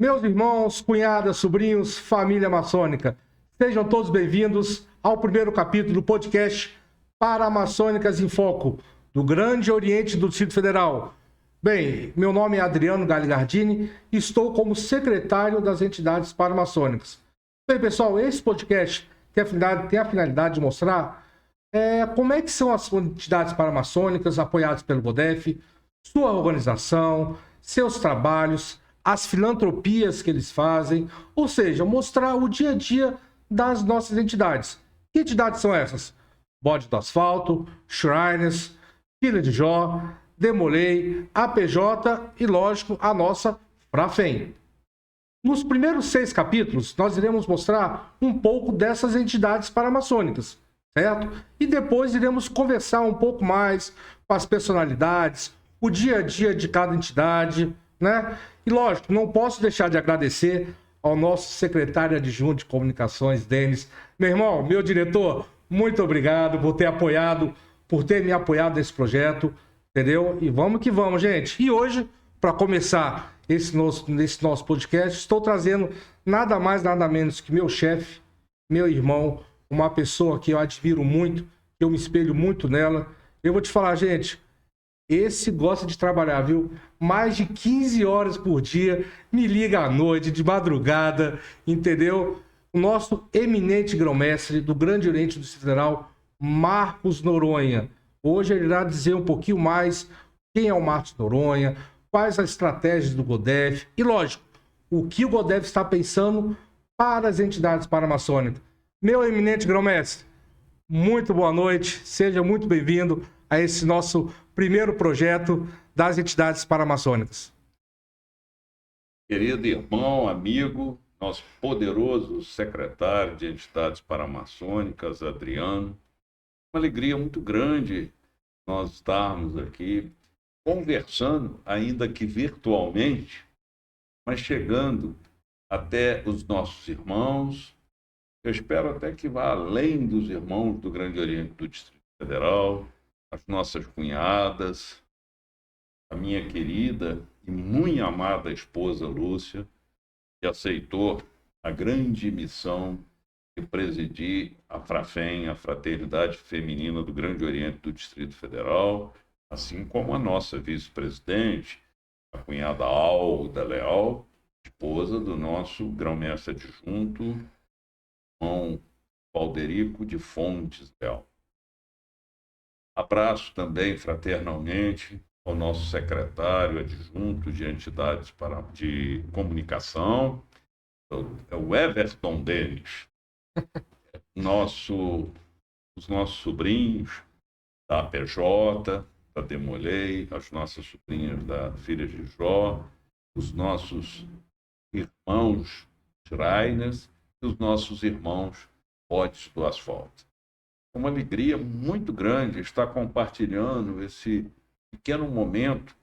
Meus irmãos, cunhadas, sobrinhos, família maçônica, sejam todos bem-vindos ao primeiro capítulo do podcast Paramaçônicas em Foco, do Grande Oriente do Distrito Federal. Bem, meu nome é Adriano Galigardini e estou como secretário das entidades paramaçônicas. Bem, pessoal, esse podcast tem a finalidade de mostrar como é que são as entidades paramaçônicas apoiadas pelo GODEF, sua organização, seus trabalhos, as filantropias que eles fazem, ou seja, mostrar o dia a dia das nossas entidades. Que entidades são essas? Bode do Asfalto, Shriners, Filha de Jó, Demolei, APJ e, lógico, a nossa Frafem. Nos primeiros 6 capítulos, nós iremos mostrar um pouco dessas entidades paramaçônicas, certo? E depois iremos conversar um pouco mais com as personalidades, o dia a dia de cada entidade, né? E lógico, não posso deixar de agradecer ao nosso secretário adjunto de comunicações, Denis. Meu irmão, meu diretor, muito obrigado por ter me apoiado nesse projeto, entendeu? E vamos que vamos, gente. E hoje, para começar nesse nosso podcast, estou trazendo nada mais, nada menos que meu chefe, meu irmão, uma pessoa que eu admiro muito, que eu me espelho muito nela. Eu vou te falar, gente, esse gosta de trabalhar, viu? Mais de 15 horas por dia, me liga à noite, de madrugada, entendeu? O nosso eminente grão-mestre do Grande Oriente do Distrito Federal, Marcos Noronha. Hoje ele irá dizer um pouquinho mais quem é o Marcos Noronha, quais as estratégias do GODEF e, lógico, o que o GODEF está pensando para as entidades paramaçônicas. Meu eminente grão-mestre, muito boa noite, seja muito bem-vindo a esse nosso primeiro projeto das entidades paramaçônicas. Querido irmão, amigo, nosso poderoso secretário de entidades paramaçônicas, Adriano, uma alegria muito grande nós estarmos aqui conversando, ainda que virtualmente, mas chegando até os nossos irmãos. Eu espero até que vá além dos irmãos do Grande Oriente do Distrito Federal, as nossas cunhadas, a minha querida e muito amada esposa Lúcia, que aceitou a grande missão de presidir a Frafem, a Fraternidade Feminina do Grande Oriente do Distrito Federal, assim como a nossa vice-presidente, a cunhada Alda Leal, esposa do nosso grão-mestre adjunto, irmão Valderico de Fontes Leal. Abraço também fraternalmente ao nosso secretário adjunto de entidades de comunicação, é o Everton Denis, os nossos sobrinhos da APJ, da Demolei, as nossas sobrinhas da Filha de Jó, os nossos irmãos Shriners e os nossos irmãos Bodes do Asfalto. É uma alegria muito grande estar compartilhando esse pequeno momento,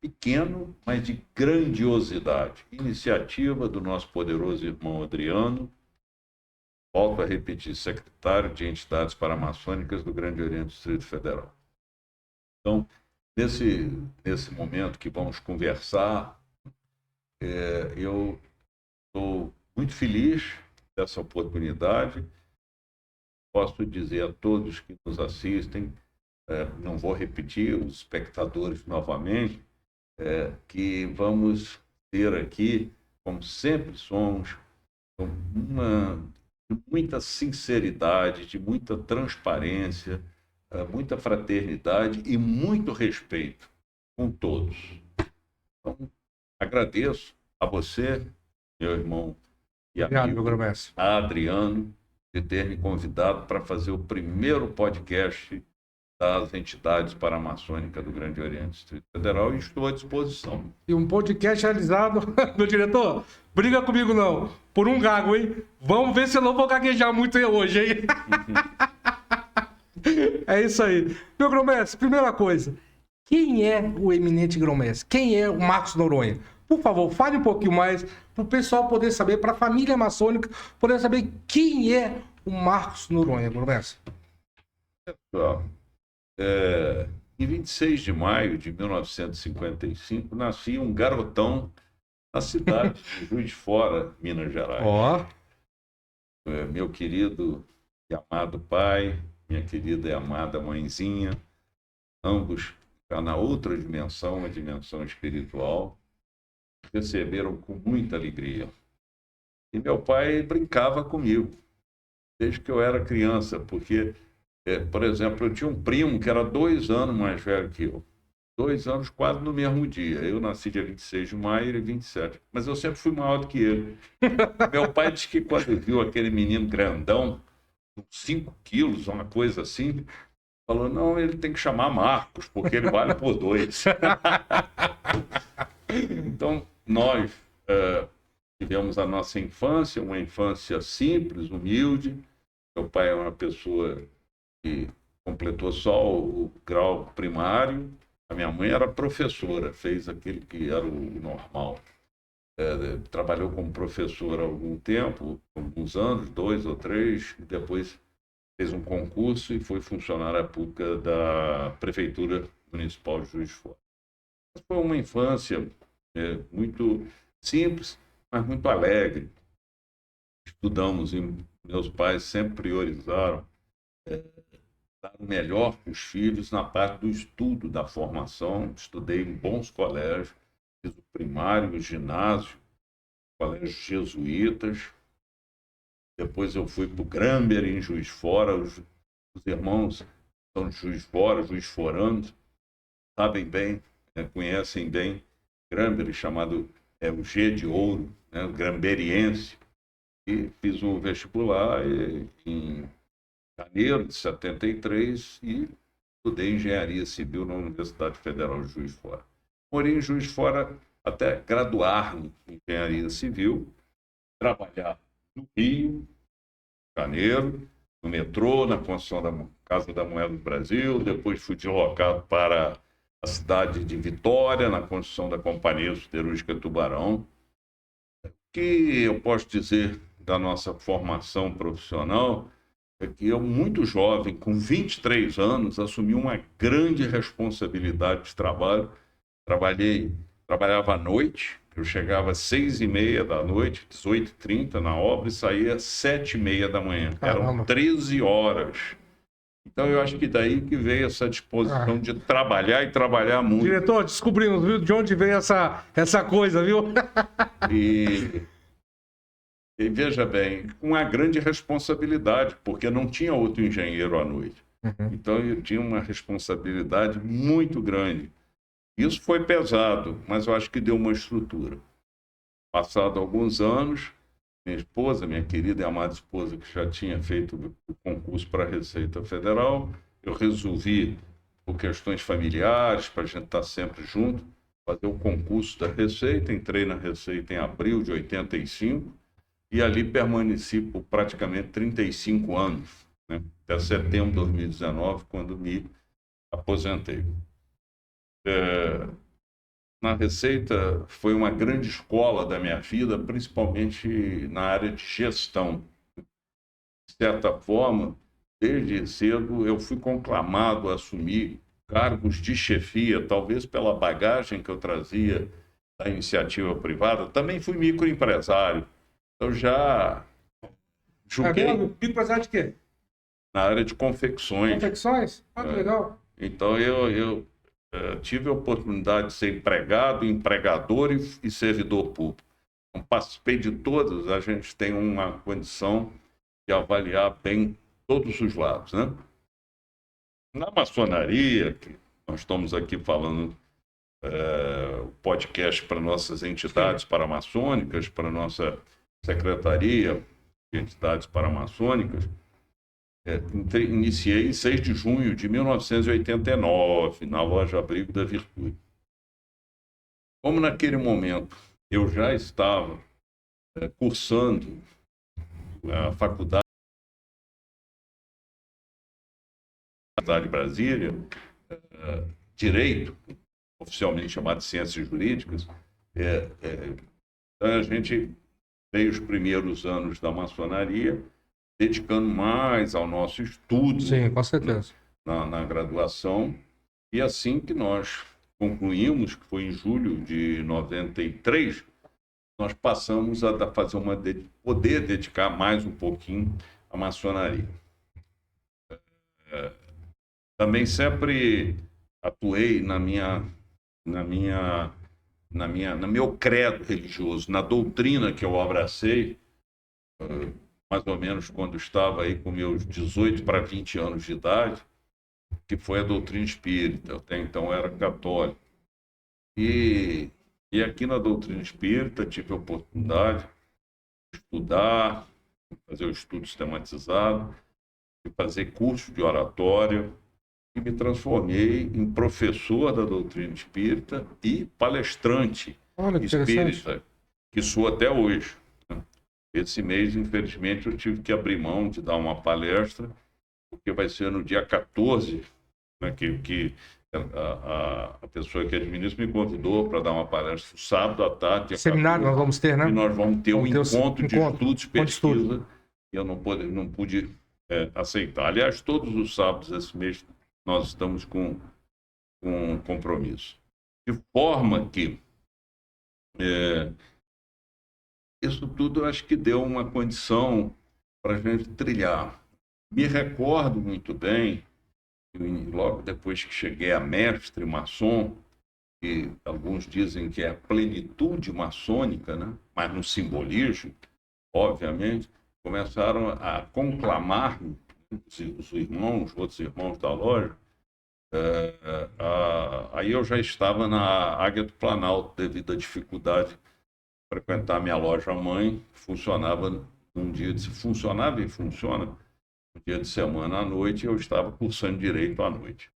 pequeno, mas de grandiosidade. Iniciativa do nosso poderoso irmão Adriano, volto a repetir, secretário de entidades paramaçônicas do Grande Oriente do Distrito Federal. Então, nesse momento que vamos conversar, eu estou muito feliz dessa oportunidade. Posso dizer a todos que nos assistem, não vou repetir os espectadores novamente, que vamos ter aqui, como sempre somos, de muita sinceridade, de muita transparência, muita fraternidade e muito respeito com todos. Então, agradeço a você, meu irmão e amigo Adriano, de ter me convidado para fazer o primeiro podcast das entidades paramaçônicas do Grande Oriente do Distrito Federal e estou à disposição. E um podcast realizado, meu diretor, briga comigo não, por um gago, hein? Vamos ver se eu não vou gaguejar muito hoje, hein? É isso aí. Meu grão-mestre, primeira coisa, quem é o eminente grão-mestre? Quem é o Marcos Noronha? Por favor, fale um pouquinho mais para o pessoal poder saber, para a família maçônica poder saber quem é o Marcos Noronha, grão-mestre. Em 26 de maio de 1955, nascia um garotão na cidade de Juiz de Fora, Minas Gerais. Ó, Meu querido e amado pai, minha querida e amada mãezinha, ambos já na outra dimensão, a dimensão espiritual, receberam com muita alegria. E meu pai brincava comigo, desde que eu era criança, porque, por exemplo, eu tinha um primo que era 2 anos mais velho que eu. 2 anos quase no mesmo dia. Eu nasci dia 26 de maio e ele 27. Mas eu sempre fui maior do que ele. Meu pai disse que quando viu aquele menino grandão, com 5 quilos, uma coisa assim, falou, não, ele tem que chamar Marcos, porque ele vale por 2. Então, nós tivemos a nossa infância, uma infância simples, humilde. Meu pai é uma pessoa que completou só o grau primário. A minha mãe era professora, fez aquele que era o normal. Trabalhou como professora há algum tempo, alguns anos, 2 ou 3, e depois fez um concurso e foi funcionária pública da Prefeitura Municipal de Juiz de Fora. Foi uma infância muito simples, mas muito alegre. Estudamos, e meus pais sempre priorizaram dar o melhor para os filhos na parte do estudo, da formação. Estudei em bons colégios, fiz o primário, o ginásio, colégios jesuítas. Depois eu fui para o Gramber, em Juiz de Fora. Os irmãos são de Juiz de Fora, Juiz Foranos, sabem bem, conhecem bem Gramber, chamado o G de Ouro, o Gramberiense. E fiz o vestibular em janeiro de 73 e estudei engenharia civil na Universidade Federal de Juiz de Fora. Morei em Juiz de Fora até graduar em engenharia civil, trabalhar no Rio, Janeiro, no metrô, na construção da Casa da Moeda do Brasil. Depois fui deslocado para a cidade de Vitória, na construção da Companhia Siderúrgica Tubarão. O que eu posso dizer da nossa formação profissional é que eu, muito jovem, com 23 anos, assumi uma grande responsabilidade de trabalho. Trabalhava à noite, eu chegava às 6h30 da noite, 18h30 na obra, e saía às 7h30 da manhã. Caramba. Eram 13 horas. Então eu acho que daí que veio essa disposição de trabalhar e trabalhar muito. Diretor, descobrimos, viu, de onde veio essa coisa, viu? E veja bem, com uma grande responsabilidade, porque não tinha outro engenheiro à noite. Então eu tinha uma responsabilidade muito grande. Isso foi pesado, mas eu acho que deu uma estrutura. Passado alguns anos, minha esposa, minha querida e amada esposa, que já tinha feito o concurso para a Receita Federal, eu resolvi, por questões familiares, para a gente estar sempre junto, fazer o concurso da Receita. Entrei na Receita em abril de 85 e ali permaneci por praticamente 35 anos, até setembro de 2019, quando me aposentei. Na Receita foi uma grande escola da minha vida, principalmente na área de gestão. De certa forma, desde cedo eu fui conclamado a assumir cargos de chefia, talvez pela bagagem que eu trazia da iniciativa privada. Também fui microempresário. Eu já julguei... Microempresário de quê? Na área de confecções. Confecções? Ah, que legal. Então eu tive a oportunidade de ser empregado, empregador e servidor público. Então, participei de todas. A gente tem uma condição de avaliar bem todos os lados, né? Na maçonaria, que nós estamos aqui falando o podcast para nossas entidades paramaçônicas, para nossa secretaria de entidades paramaçônicas, iniciei em 6 de junho de 1989, na loja Abrigo da Virtude. Como naquele momento eu já estava cursando a faculdade de Brasília, Direito, oficialmente chamado de Ciências Jurídicas, a gente veio os primeiros anos da maçonaria dedicando mais ao nosso estudo. Sim, com certeza. Na graduação. E assim que nós concluímos, que foi em julho de 93, nós passamos a poder dedicar mais um pouquinho à maçonaria. Também sempre atuei no meu credo religioso, na doutrina que eu abracei, mais ou menos quando estava aí com meus 18 para 20 anos de idade, que foi a doutrina espírita. Eu até então era católico. E aqui na doutrina espírita tive a oportunidade de estudar, fazer o estudo sistematizado, de fazer curso de oratória, e me transformei em professor da doutrina espírita e palestrante espírita, que sou até hoje. Esse mês, infelizmente, eu tive que abrir mão de dar uma palestra, porque vai ser no dia 14, né, que a pessoa que administra me convidou para dar uma palestra no sábado à tarde. Seminário 14, nós vamos ter, né? E nós vamos ter um encontro de estudos e pesquisa, e eu não pude aceitar. Aliás, todos os sábados desse mês nós estamos com um compromisso. De forma que isso tudo eu acho que deu uma condição para a gente trilhar. Me recordo muito bem, logo depois que cheguei a mestre maçom, que alguns dizem que é a plenitude maçônica, né? Mas no simbolismo, obviamente, começaram a conclamar-me, os outros irmãos da loja. Aí eu já estava na Águia do Planalto, devido à dificuldade de frequentar minha loja-mãe, funcionava num dia funcionava e funciona um dia de semana à noite, e eu estava cursando Direito à noite.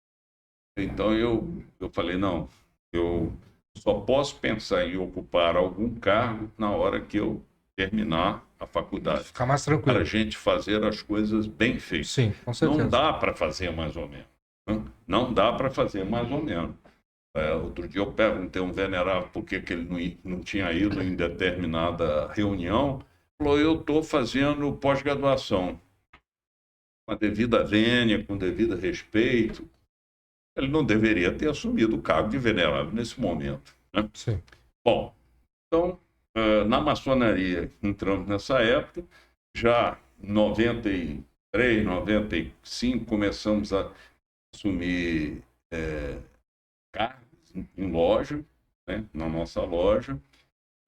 Então eu falei, não, eu só posso pensar em ocupar algum cargo na hora que eu terminar a faculdade. Ficar mais tranquilo. Para a gente fazer as coisas bem feitas. Sim, com certeza. Não dá para fazer mais ou menos. Não dá para fazer mais ou menos. Outro dia eu perguntei a um venerável por que ele não tinha ido em determinada reunião. Falou, eu estou fazendo pós-graduação. Com a devida vênia, com devido respeito. Ele não deveria ter assumido o cargo de venerável nesse momento, né? Sim. Bom, então, na maçonaria, entramos nessa época, já em 93, 95, começamos a assumir cargos em loja, né, na nossa loja,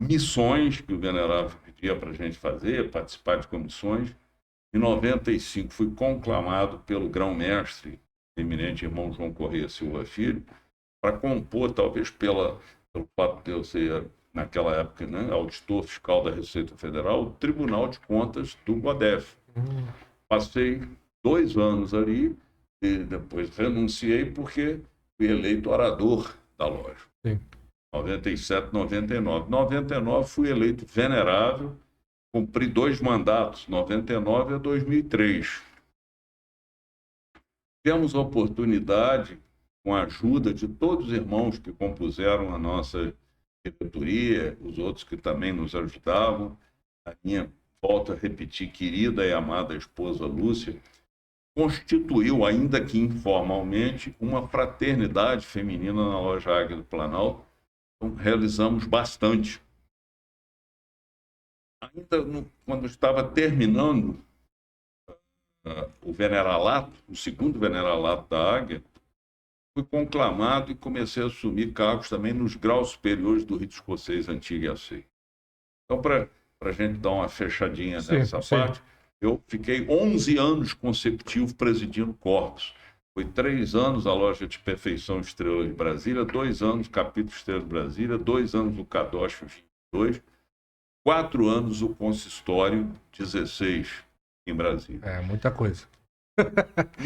missões que o venerável pedia para a gente fazer, participar de comissões. Em 95, fui conclamado pelo grão-mestre, eminente irmão João Correia Silva Filho, para compor, talvez pelo fato de eu ser, naquela época, né, auditor fiscal da Receita Federal, o Tribunal de Contas do GODEF. Passei 2 anos ali e depois renunciei porque fui eleito orador da loja. Sim. 97, 99. 99 fui eleito venerável, cumpri 2 mandatos, 99 a 2003. Tivemos a oportunidade, com a ajuda de todos os irmãos que compuseram a nossa diretoria, os outros que também nos ajudavam, a minha, volto a repetir, querida e amada esposa Lúcia, constituiu, ainda que informalmente, uma fraternidade feminina na loja Águia do Planalto. Então, realizamos bastante. Ainda quando estava terminando o veneralato, o segundo veneralato da Águia, fui conclamado e comecei a assumir cargos também nos graus superiores do rito escocês antigo e aceito. Então, para a gente dar uma fechadinha nessa parte, eu fiquei 11 anos consecutivos presidindo corpos. Foi 3 anos a loja de perfeição Estrela de Brasília, 2 anos capítulo Estrela de Brasília, 2 anos o Cadoche 22, 4 anos o consistório 16 em Brasília. É, muita coisa.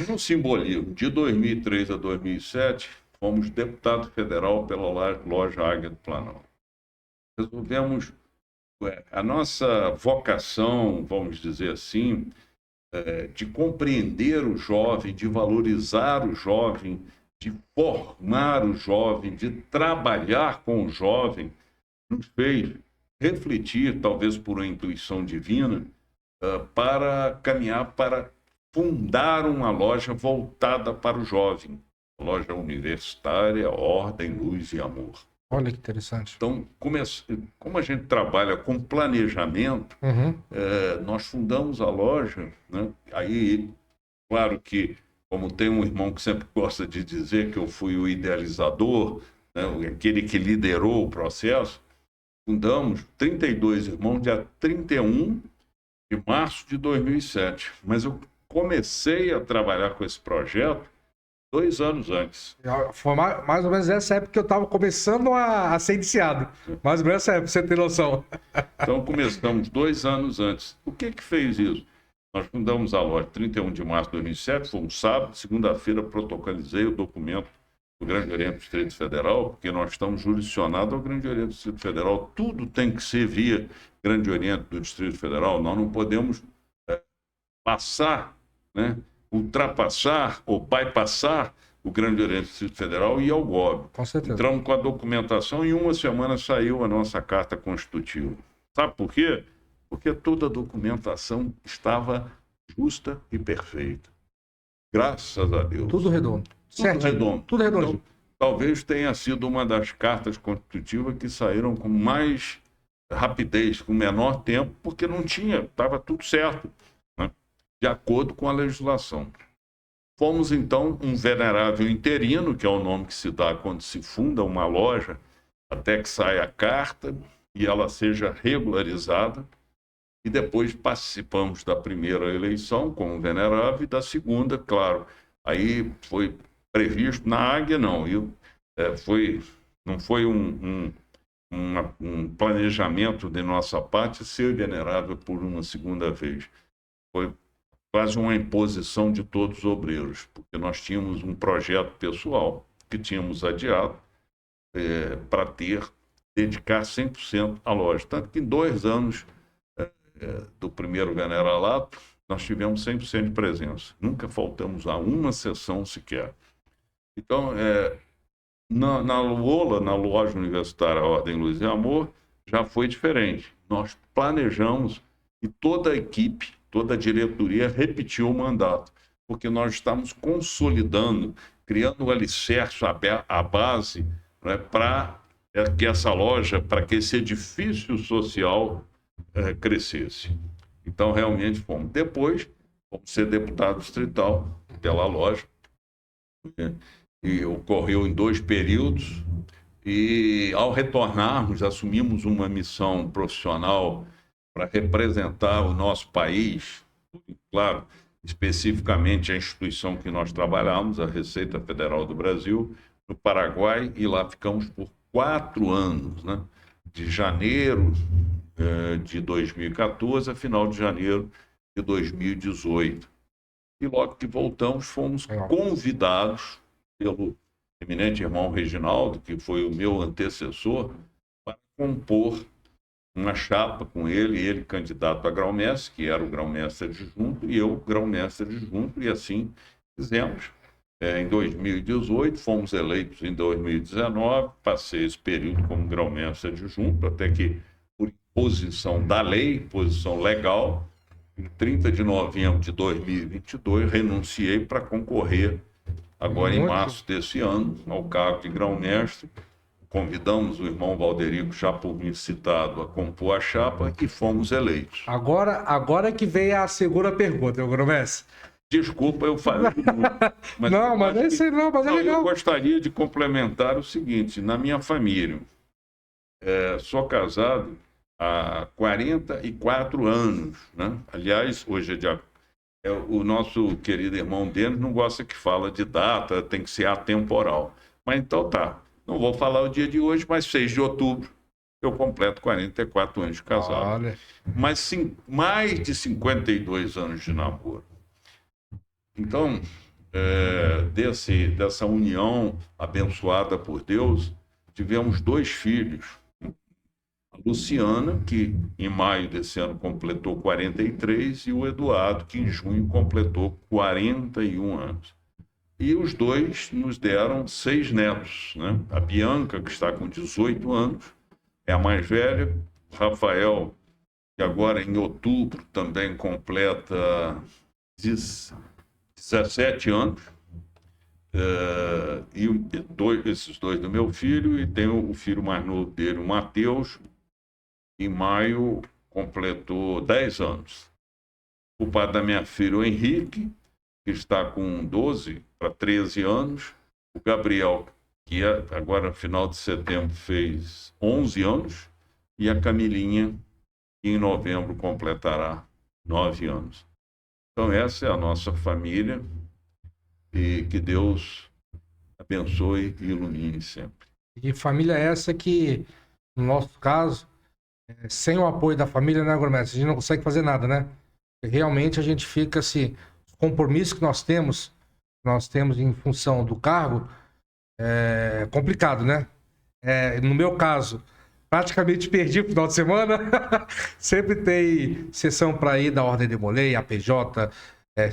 No simbolismo, de 2003 a 2007, fomos deputado federal pela loja Águia do Planalto. Resolvemos a nossa vocação, vamos dizer assim, de compreender o jovem, de valorizar o jovem, de formar o jovem, de trabalhar com o jovem, nos fez refletir, talvez por uma intuição divina, para caminhar para fundar uma loja voltada para o jovem, loja universitária, Ordem, Luz e Amor. Olha que interessante. Então, como a gente trabalha com planejamento, nós fundamos a loja, né? Aí, claro que, como tem um irmão que sempre gosta de dizer que eu fui o idealizador, né? Aquele que liderou o processo, fundamos 32 irmãos, dia 31 de março de 2007. Mas eu comecei a trabalhar com esse projeto 2 anos antes. Foi mais ou menos essa época que eu estava começando a ser iniciado. Mais ou menos essa época, pra você ter noção. Então, começamos 2 anos antes. O que fez isso? Nós fundamos a loja 31 de março de 2007, foi um sábado. Segunda-feira, protocolizei o documento do Grande Oriente do Distrito Federal, porque nós estamos jurisdicionados ao Grande Oriente do Distrito Federal. Tudo tem que ser via Grande Oriente do Distrito Federal. Nós não podemos passar, né, ultrapassar ou bypassar o Grande Oriente do Distrito Federal e ir ao GOB. Com certeza. Entramos com a documentação e em 1 semana saiu a nossa carta constitutiva. Sabe por quê? Porque toda a documentação estava justa e perfeita. Graças a Deus. Tudo redondo. Tudo redondo. Tudo redondo. Então, talvez tenha sido uma das cartas constitutivas que saíram com mais rapidez, com menor tempo, porque não tinha, estava tudo certo, né? De acordo com a legislação. Fomos, então, um venerável interino, que é o nome que se dá quando se funda uma loja, até que saia a carta e ela seja regularizada. E depois participamos da primeira eleição como venerável e da segunda, claro. Aí foi previsto na Águia, não. Não foi um planejamento de nossa parte ser venerável por uma segunda vez. Foi quase uma imposição de todos os obreiros, porque nós tínhamos um projeto pessoal que tínhamos adiado para dedicar 100% à loja. Tanto que em 2 anos do primeiro veneralato, nós tivemos 100% de presença. Nunca faltamos a uma sessão sequer. Então, na Luola, na loja universitária Ordem Luz e Amor, já foi diferente. Nós planejamos e toda a equipe, toda a diretoria repetiu o mandato, porque nós estamos consolidando, criando o alicerce, a base, né, para que essa loja, para que esse edifício social crescesse. Então, realmente fomos. Depois, fomos ser deputado distrital pela loja, né? E ocorreu em 2 períodos. E, ao retornarmos, assumimos uma missão profissional para representar o nosso país, claro, especificamente a instituição que nós trabalhamos, a Receita Federal do Brasil, no Paraguai, e lá ficamos por 4 anos, né? De janeiro de 2014 a final de janeiro de 2018. E logo que voltamos, fomos convidados pelo eminente irmão Reginaldo, que foi o meu antecessor, para compor uma chapa com ele candidato a grão-mestre, que era o grão-mestre adjunto, e eu grão-mestre adjunto, e assim fizemos. Em 2018, fomos eleitos em 2019, passei esse período como grão-mestre adjunto, até que, por imposição da lei, posição legal, em 30 de novembro de 2022, renunciei para concorrer, agora em março desse ano, ao cargo de grão-mestre. Convidamos o irmão Valderico, já por mim citado, a compor a chapa e fomos eleitos. Agora que vem a segunda pergunta, grão-mestre. Desculpa, eu falei muito. Mas não, mas é legal. Eu gostaria de complementar o seguinte: na minha família, sou casado há 44 anos, né? Aliás, hoje o nosso querido irmão Denis não gosta que fala de data, tem que ser atemporal. Mas então tá, não vou falar o dia de hoje, mas 6 de outubro eu completo 44 anos de casado. Olha. Mas mais de 52 anos de namoro. Então, dessa união abençoada por Deus, tivemos 2 filhos. A Luciana, que em maio desse ano completou 43, e o Eduardo, que em junho completou 41 anos. E os 2 nos deram 6 netos, né? A Bianca, que está com 18 anos, é a mais velha. O Rafael, que agora em outubro também completa 17 anos. esses dois do meu filho, e tenho o filho mais novo dele, o Matheus, em maio completou 10 anos. O pai da minha filha, o Henrique, que está com 12 para 13 anos. O Gabriel, que agora, no final de setembro, fez 11 anos. E a Camilinha, que em novembro completará 9 anos. Então, essa é a nossa família. E que Deus abençoe e ilumine sempre. E família essa que, no nosso caso, sem o apoio da família, né, Agromestre, a gente não consegue fazer nada, né? Realmente a gente fica assim, os compromissos que nós temos em função do cargo, é complicado, né? No meu caso, praticamente perdi o final de semana. Sempre tem sessão para ir da Ordem de Molay, APJ,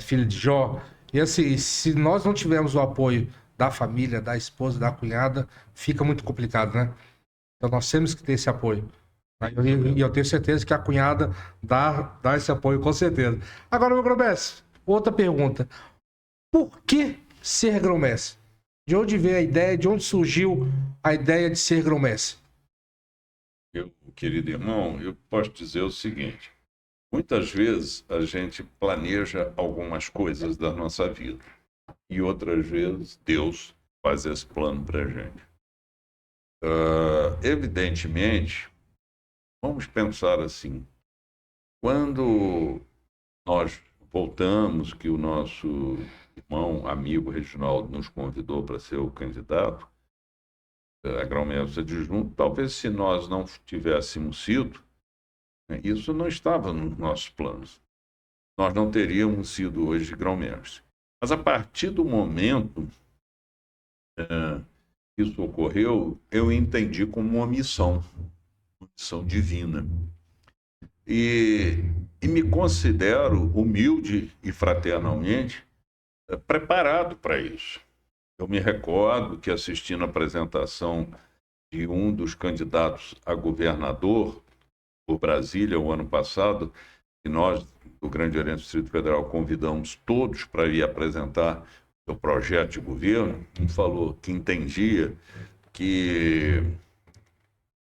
Filho de Jó. E assim, se nós não tivermos o apoio da família, da esposa, da cunhada, fica muito complicado, né? Então nós temos que ter esse apoio. E eu tenho certeza que a cunhada dá esse apoio, com certeza. Agora, meu grão-mestre, outra pergunta. Por que ser grão-mestre? De onde veio a ideia, de onde surgiu a ideia de ser grão-mestre? Querido irmão, eu posso dizer o seguinte. Muitas vezes a gente planeja algumas coisas da nossa vida. E outras vezes Deus faz esse plano para a gente. Evidentemente, vamos pensar assim. Quando nós voltamos, que o nosso irmão, amigo Reginaldo nos convidou para ser o candidato a grão-mestre adjunto, talvez se nós não tivéssemos sido, né, isso não estava nos nossos planos. Nós não teríamos sido hoje grão-mestre. Mas a partir do momento que isso ocorreu, eu entendi como uma missão divina. E me considero humilde e fraternalmente preparado para isso. Eu me recordo que assistindo a apresentação de um dos candidatos a governador por Brasília o ano passado, que nós, do Grande Oriente do Distrito Federal, convidamos todos para ir apresentar o projeto de governo. Um falou que entendia que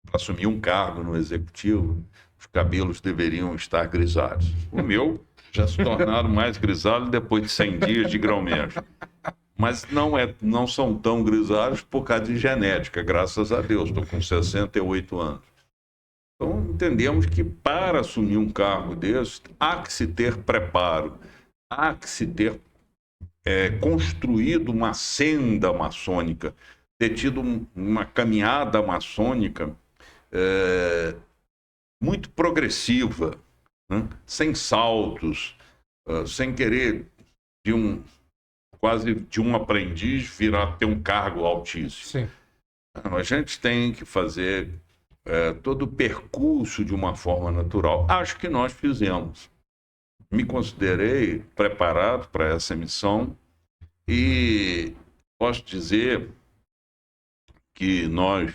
para assumir um cargo no executivo, os cabelos deveriam estar grisalhos. O meu já se tornaram mais grisalhos depois de 100 dias de grão-mestre. Mas não são tão grisalhos por causa de genética, graças a Deus. Estou com 68 anos. Então, entendemos que para assumir um cargo desse, há que se ter preparo, há que se ter construído uma senda maçônica, ter tido uma caminhada maçônica muito progressiva, né? Sem saltos, sem querer quase de um aprendiz virar ter um cargo altíssimo. Sim. A gente tem que fazer todo o percurso de uma forma natural. Acho que nós fizemos. Me considerei preparado para essa missão e posso dizer que nós,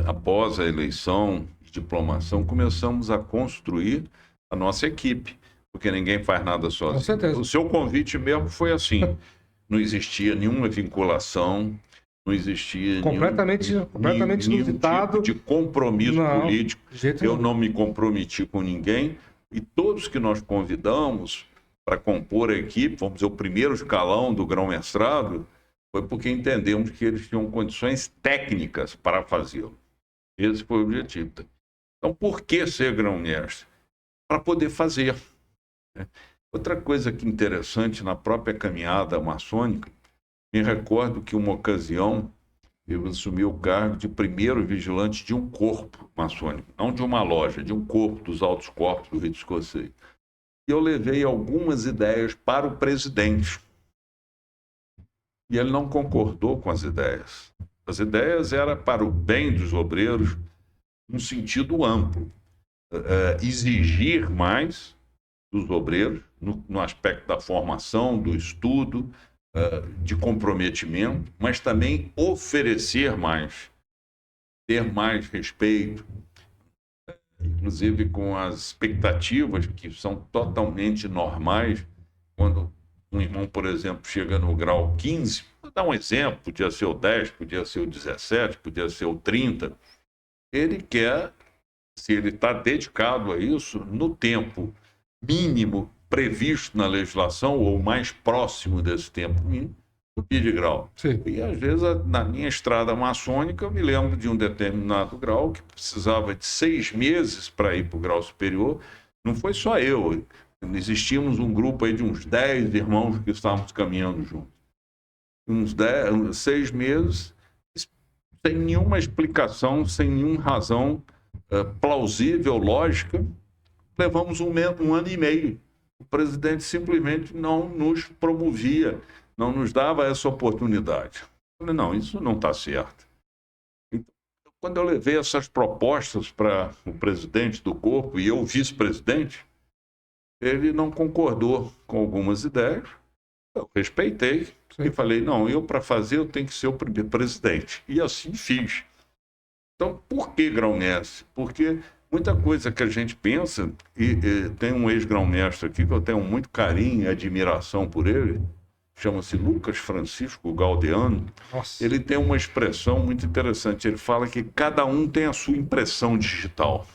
após a eleição e diplomação, começamos a construir a nossa equipe, porque ninguém faz nada sozinho. Com certeza. O seu convite mesmo foi assim, não existia nenhuma vinculação, não existia completamente inusitado. Tipo de compromisso político. Eu não me comprometi com ninguém, e todos que nós convidamos para compor a equipe, vamos dizer, o primeiro escalão do grão-mestrado, foi porque entendemos que eles tinham condições técnicas para fazê-lo. Esse foi o objetivo. Então, por que ser grão-mestre? Para poder fazer. Outra coisa que interessante na própria caminhada maçônica, me recordo que uma ocasião eu assumi o cargo de primeiro vigilante de um corpo maçônico, não de uma loja, de um corpo dos altos corpos do Rito Escocês. E eu levei algumas ideias para o presidente. E ele não concordou com as ideias. As ideias eram para o bem dos obreiros, num sentido amplo. Exigir mais dos obreiros, no aspecto da formação, do estudo, de comprometimento, mas também oferecer mais, ter mais respeito, inclusive com as expectativas que são totalmente normais quando um irmão, por exemplo, chega no grau 15, vou dar um exemplo, podia ser o 10, podia ser o 17, podia ser o 30, ele quer, se ele está dedicado a isso, no tempo mínimo previsto na legislação, ou mais próximo desse tempo mínimo, subir de grau. Sim. E às vezes, na minha estrada maçônica, eu me lembro de um determinado grau que precisava de 6 meses para ir para o grau superior. Não foi só eu, existíamos um grupo aí de uns 10 irmãos que estávamos caminhando juntos. Uns 6 meses, sem nenhuma explicação, sem nenhuma razão plausível, lógica, levamos um ano e meio. O presidente simplesmente não nos promovia, não nos dava essa oportunidade. Eu falei, não, isso não está certo. Então, quando eu levei essas propostas para o presidente do corpo e eu vice-presidente, ele não concordou com algumas ideias. Eu respeitei. Sim. E falei, não, eu para fazer eu tenho que ser o primeiro presidente. E assim fiz. Então, por que grão-mestre? Porque muita coisa que a gente pensa, e tem um ex-grão-mestre aqui que eu tenho muito carinho e admiração por ele, chama-se Lucas Francisco Galdeano. Nossa. Ele tem uma expressão muito interessante, ele fala que cada um tem a sua impressão digital.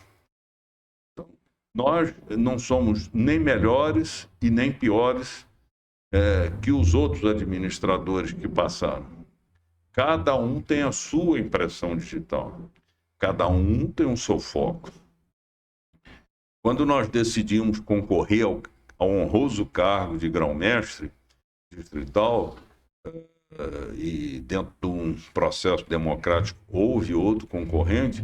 Então, nós não somos nem melhores e nem piores que os outros administradores que passaram. Cada um tem a sua impressão digital. Cada um tem o seu foco. Quando nós decidimos concorrer ao honroso cargo de grão-mestre distrital, e dentro de um processo democrático houve outro concorrente,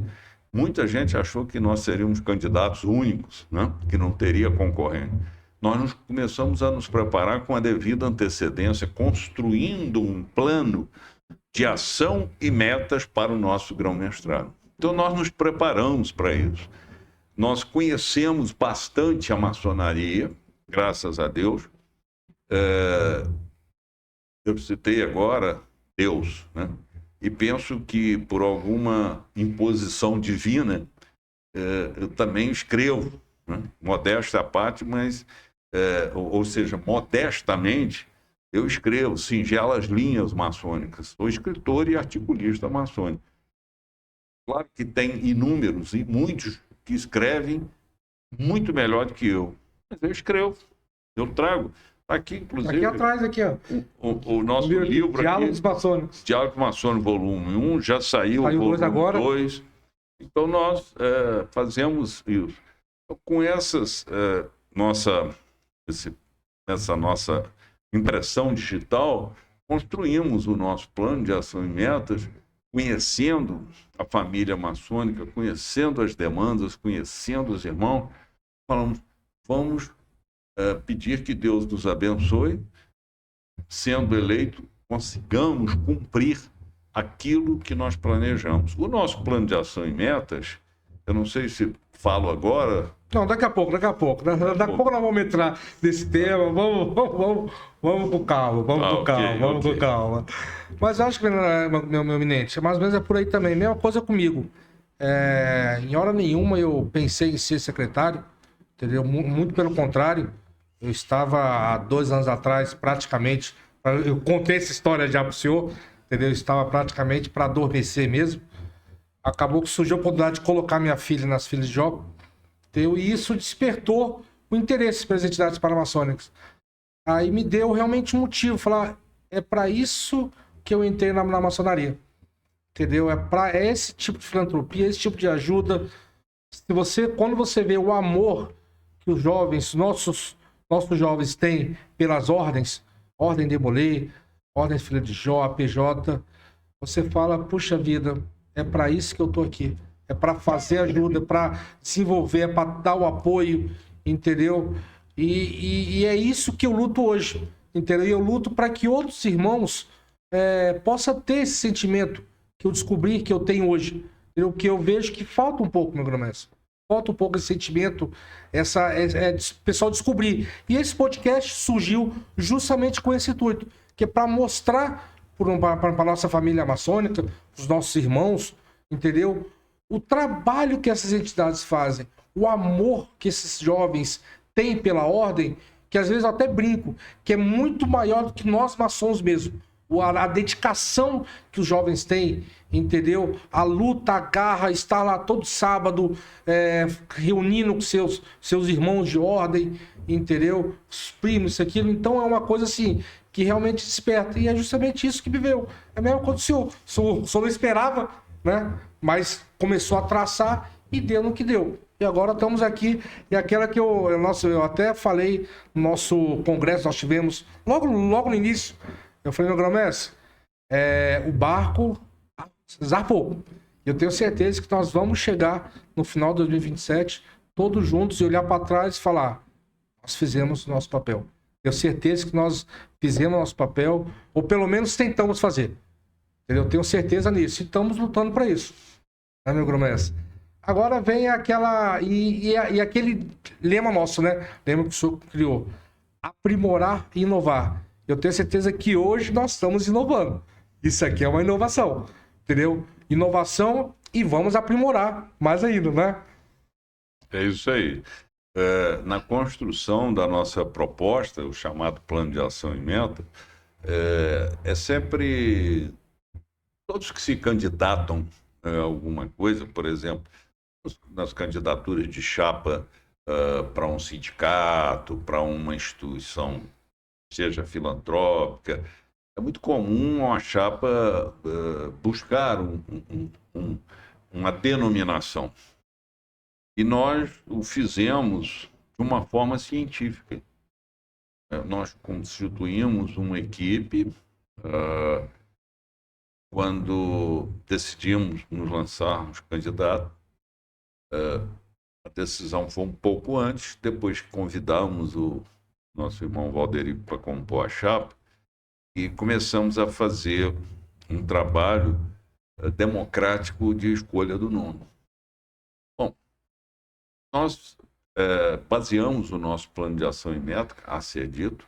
muita gente achou que nós seríamos candidatos únicos, né? Que não teria concorrente. Nós começamos a nos preparar com a devida antecedência, construindo um plano de ação e metas para o nosso grão-mestrado. Então, nós nos preparamos para isso. Nós conhecemos bastante a maçonaria, graças a Deus. Eu citei agora Deus, né? E penso que, por alguma imposição divina, eu também escrevo, né? Modéstia à parte, mas... ou seja, modestamente, eu escrevo singelas linhas maçônicas. Sou escritor e articulista maçônico. Claro que tem inúmeros e muitos que escrevem muito melhor do que eu. Mas eu escrevo, eu trago. Aqui, inclusive... Aqui atrás, aqui, ó. O nosso livro Diálogos aqui, Maçônicos. Diálogos Maçônicos, volume 1, já saiu o volume 2. Então, nós fazemos isso. Com essa nossa impressão digital, construímos o nosso plano de ação e metas, conhecendo a família maçônica, conhecendo as demandas, conhecendo os irmãos. Falamos, vamos pedir que Deus nos abençoe, sendo eleito, consigamos cumprir aquilo que nós planejamos. O nosso plano de ação e metas, eu não sei se falo agora... Não, daqui a pouco. Daqui a pouco nós vamos entrar nesse tema, vamos com calma, vamos com calma. Mas eu acho que, meu eminente, mais ou menos é por aí também. Mesma coisa comigo. Em hora nenhuma eu pensei em ser secretário, entendeu? Muito pelo contrário. Eu estava há 2 anos atrás, praticamente, eu contei essa história já para o senhor, entendeu? Eu estava praticamente para adormecer mesmo. Acabou que surgiu a oportunidade de colocar minha filha nas filas de Jó, entendeu? E isso despertou o interesse pelas entidades paramaçônicas. Aí me deu realmente um motivo, falar, é para isso que eu entrei na maçonaria, entendeu? É para esse tipo de filantropia, esse tipo de ajuda. Quando você vê o amor que os jovens, nossos jovens têm pelas ordens, Ordem de Molay, Ordem Filha de Jó, APJ, você fala, puxa vida, é para isso que eu tô aqui. É para fazer ajuda, é para desenvolver, é para dar o apoio, entendeu? E é isso que eu luto hoje, entendeu? E eu luto para que outros irmãos possam ter esse sentimento que eu descobri, que eu tenho hoje, entendeu? Que eu vejo que falta um pouco, meu grão-mestre. Falta um pouco esse sentimento, pessoal descobrir. E esse podcast surgiu justamente com esse intuito, que é para mostrar para a nossa família maçônica, os nossos irmãos, entendeu? O trabalho que essas entidades fazem, o amor que esses jovens têm pela ordem, que às vezes eu até brinco, que é muito maior do que nós maçons mesmo. A dedicação que os jovens têm, entendeu? A luta, a garra, estar lá todo sábado, reunindo com seus irmãos de ordem, entendeu? Os primos, isso, aquilo. Então é uma coisa assim, que realmente desperta. E é justamente isso que viveu. É mesmo quando o senhor não esperava, né? Mas começou a traçar e deu no que deu. E agora estamos aqui, e aquela que eu até falei no nosso congresso, nós tivemos logo no início. Eu falei, meu grão-mestre, o barco zarpou. Eu tenho certeza que nós vamos chegar no final de 2027, todos juntos, e olhar para trás e falar, nós fizemos o nosso papel. Tenho certeza que nós fizemos o nosso papel, ou pelo menos tentamos fazer. Entendeu? Eu tenho certeza nisso. E estamos lutando para isso. Né, meu grão-mestre? Agora vem aquela... E aquele lema nosso, né? Lema que o senhor criou. Aprimorar e inovar. Eu tenho certeza que hoje nós estamos inovando. Isso aqui é uma inovação, entendeu? Inovação e vamos aprimorar mais ainda, né? É isso aí. Na construção da nossa proposta, o chamado Plano de Ação e Meta, é sempre todos que se candidatam a alguma coisa, por exemplo, nas candidaturas de chapa para um sindicato, para uma instituição, seja filantrópica, é muito comum uma chapa buscar uma denominação. E nós o fizemos de uma forma científica. Nós constituímos uma equipe quando decidimos nos lançarmos candidatos. A decisão foi um pouco antes, depois que convidamos o nosso irmão Valderico para compor a chapa, e começamos a fazer um trabalho democrático de escolha do nome. Bom, nós baseamos o nosso plano de ação e meta, a ser dito,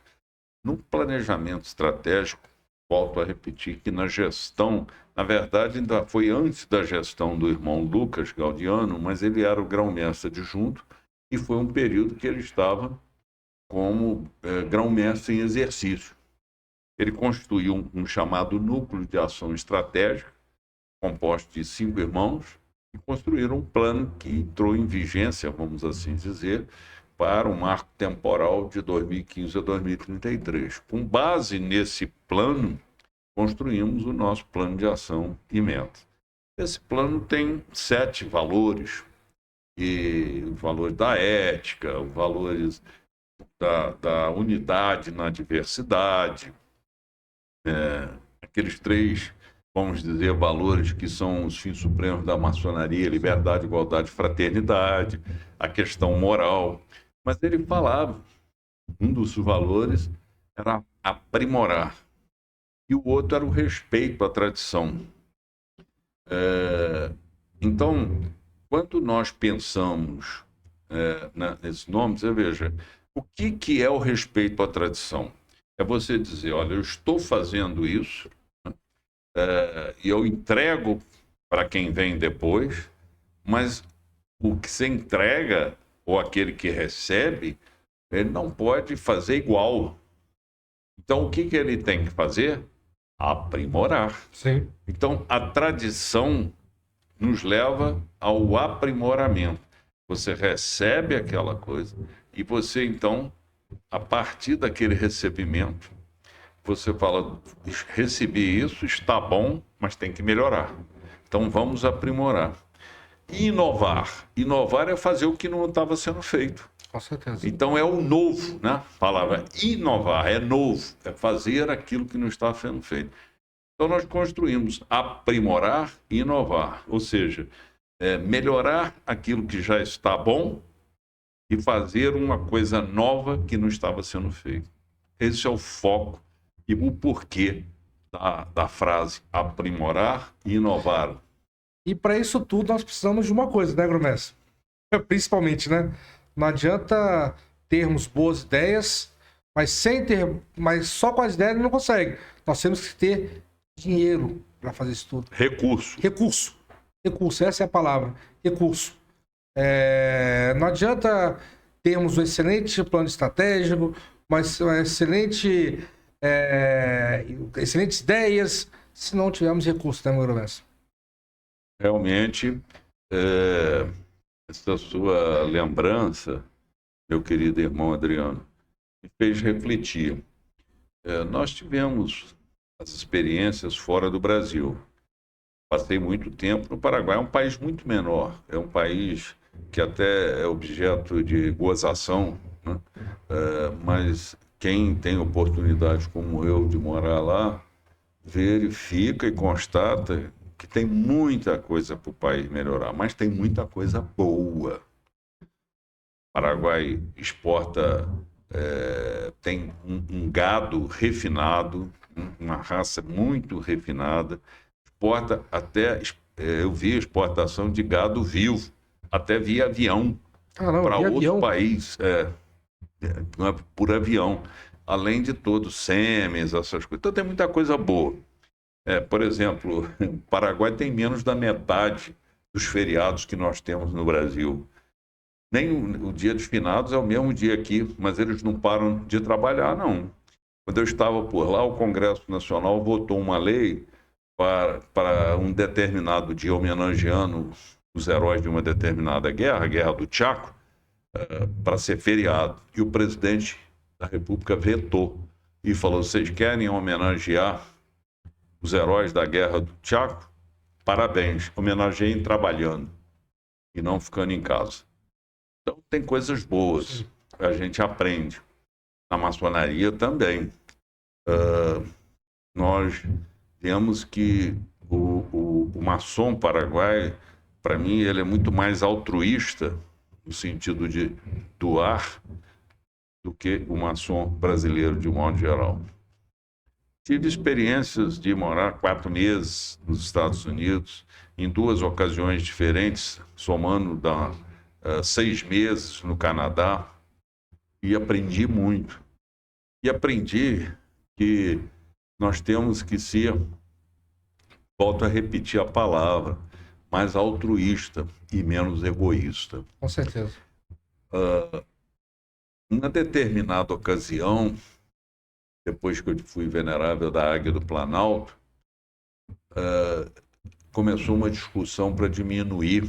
num planejamento estratégico. Volto a repetir que na gestão, na verdade ainda foi antes da gestão do irmão Lucas Gaudiano, mas ele era o grão-mestre adjunto e foi um período que ele estava como grão-mestre em exercício. Ele constituiu um chamado Núcleo de Ação Estratégica, composto de 5 irmãos, e construíram um plano que entrou em vigência, vamos assim dizer, para um marco temporal de 2015 a 2033. Com base nesse plano, construímos o nosso plano de ação e meta. Esse plano tem 7 valores, e os valores da ética, os valores da unidade na diversidade, aqueles 3, vamos dizer, valores que são os fins supremos da maçonaria: liberdade, igualdade, fraternidade, a questão moral. Mas ele falava, um dos valores era aprimorar, e o outro era o respeito à tradição. Então, quando nós pensamos nesses nomes, você veja, o que é o respeito à tradição? É você dizer, olha, eu estou fazendo isso, e eu entrego para quem vem depois, mas o que se entrega, ou aquele que recebe, ele não pode fazer igual. Então, o que ele tem que fazer? Aprimorar. Sim. Então, a tradição nos leva ao aprimoramento. Você recebe aquela coisa e você, então, a partir daquele recebimento, você fala, recebi isso, está bom, mas tem que melhorar. Então, vamos aprimorar. E inovar. Inovar é fazer o que não estava sendo feito. Com certeza. Então é o novo, né? A palavra inovar, é novo, é fazer aquilo que não está sendo feito. Então nós construímos aprimorar e inovar, ou seja, melhorar aquilo que já está bom e fazer uma coisa nova que não estava sendo feita. Esse é o foco e o porquê da frase aprimorar e inovar. E para isso tudo nós precisamos de uma coisa, né, grão-mestre? Principalmente, né? Não adianta termos boas ideias, mas só com as ideias não consegue. Nós temos que ter dinheiro para fazer isso tudo. Recurso, essa é a palavra. Recurso. Não adianta termos um excelente plano estratégico, excelentes ideias, se não tivermos recursos, né, meu mestre? Realmente, essa sua lembrança, meu querido irmão Adriano, me fez refletir. Nós tivemos as experiências fora do Brasil. Passei muito tempo no Paraguai, é um país muito menor, é um país que até é objeto de gozação, né? Mas quem tem oportunidade como eu de morar lá, verifica e constata que tem muita coisa para o país melhorar, mas tem muita coisa boa. O Paraguai exporta, tem um gado refinado, uma raça muito refinada, exporta até, eu vi exportação de gado vivo, até via avião, para outro país, por avião, além de todos, sêmens, essas coisas. Então tem muita coisa boa. Por exemplo, o Paraguai tem menos da metade dos feriados que nós temos no Brasil. Nem o dia dos finados é o mesmo dia aqui, mas eles não param de trabalhar, não. Quando eu estava por lá, o Congresso Nacional votou uma lei para um determinado dia, homenageando os heróis de uma determinada guerra, a Guerra do Chaco, para ser feriado. E o presidente da República vetou e falou: vocês querem homenagear os heróis da Guerra do Chaco? Parabéns, homenageiem trabalhando e não ficando em casa. Então tem coisas boas, a gente aprende. Na maçonaria também. Nós vemos que o maçom paraguai, para mim, ele é muito mais altruísta, no sentido de doar, do que o maçom brasileiro, de um modo geral. Tive experiências de morar 4 meses nos Estados Unidos, em 2 ocasiões diferentes, somando 6 meses no Canadá, e aprendi muito. E aprendi que nós temos que ser, volto a repetir a palavra, mais altruísta e menos egoísta. Com certeza. Numa determinada ocasião, depois que eu fui venerável da Águia do Planalto, começou uma discussão para diminuir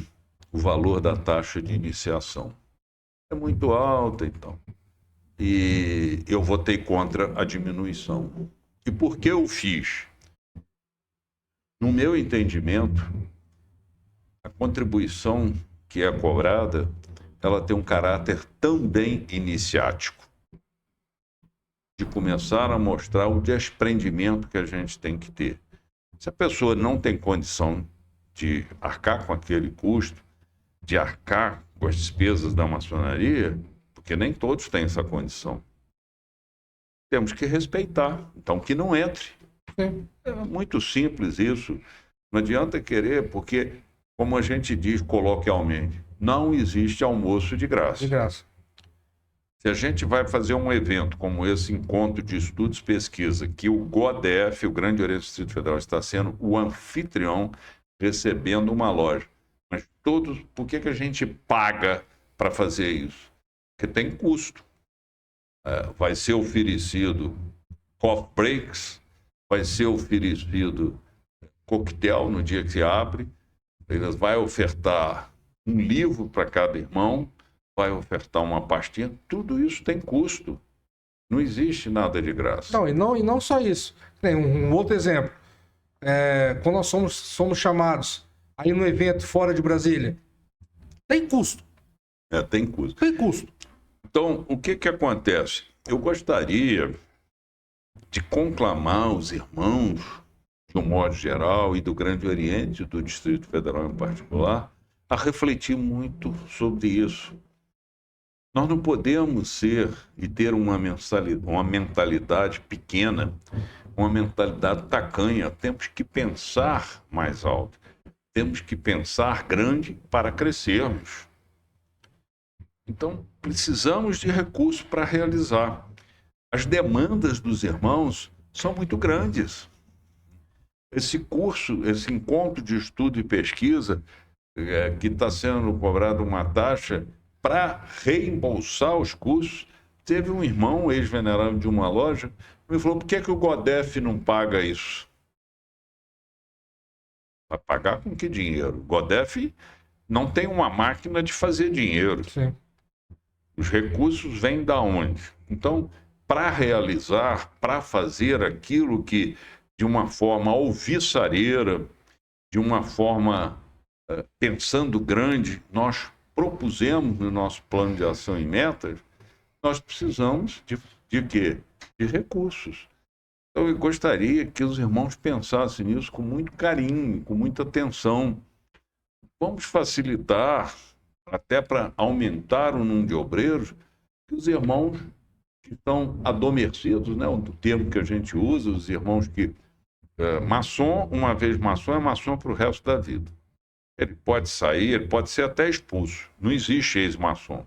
o valor da taxa de iniciação. É muito alta, então. E eu votei contra a diminuição. E por que eu fiz? No meu entendimento, a contribuição que é cobrada, ela tem um caráter também iniciático, de começar a mostrar o desprendimento que a gente tem que ter. Se a pessoa não tem condição de arcar com aquele custo, de arcar com as despesas da maçonaria, porque nem todos têm essa condição, temos que respeitar. Então, que não entre. É muito simples isso. Não adianta querer, porque, como a gente diz coloquialmente, não existe almoço de graça. De graça. Se a gente vai fazer um evento como esse encontro de estudos e pesquisa, que o GODF, o Grande Oriente do Distrito Federal, está sendo o anfitrião, recebendo uma loja. Mas por que a gente paga para fazer isso? Porque tem custo. Vai ser oferecido coffee breaks, vai ser oferecido coquetel no dia que se abre, eles vai ofertar um livro para cada irmão, vai ofertar uma pastinha, tudo isso tem custo. Não existe nada de graça. Não, e não só isso. Tem um outro exemplo. Quando nós somos chamados aí no evento fora de Brasília, tem custo. Tem custo. Tem custo. Então, o que acontece? Eu gostaria de conclamar os irmãos, de um modo geral, e do Grande Oriente, do Distrito Federal em particular, a refletir muito sobre isso. Nós não podemos ser e ter uma mentalidade pequena, uma mentalidade tacanha. Temos que pensar mais alto. Temos que pensar grande para crescermos. Então, precisamos de recursos para realizar. As demandas dos irmãos são muito grandes. Esse curso, esse encontro de estudo e pesquisa, que está sendo cobrado uma taxa para reembolsar os custos, teve um irmão, ex-venerável de uma loja, me falou, por que o Godef não paga isso? Vai pagar com que dinheiro? O Godef não tem uma máquina de fazer dinheiro. Sim. Os recursos vêm da onde? Então, para realizar, para fazer aquilo que, de uma forma alvissareira, de uma forma pensando grande, nós propusemos no nosso plano de ação e metas, nós precisamos de quê? De recursos. Então, eu gostaria que os irmãos pensassem nisso com muito carinho, com muita atenção. Vamos facilitar, até para aumentar o número de obreiros, que os irmãos que estão adormecidos, né? O termo que a gente usa, os irmãos que... maçom, uma vez maçom, é maçom para o resto da vida. Ele pode sair, ele pode ser até expulso. Não existe ex-maçom.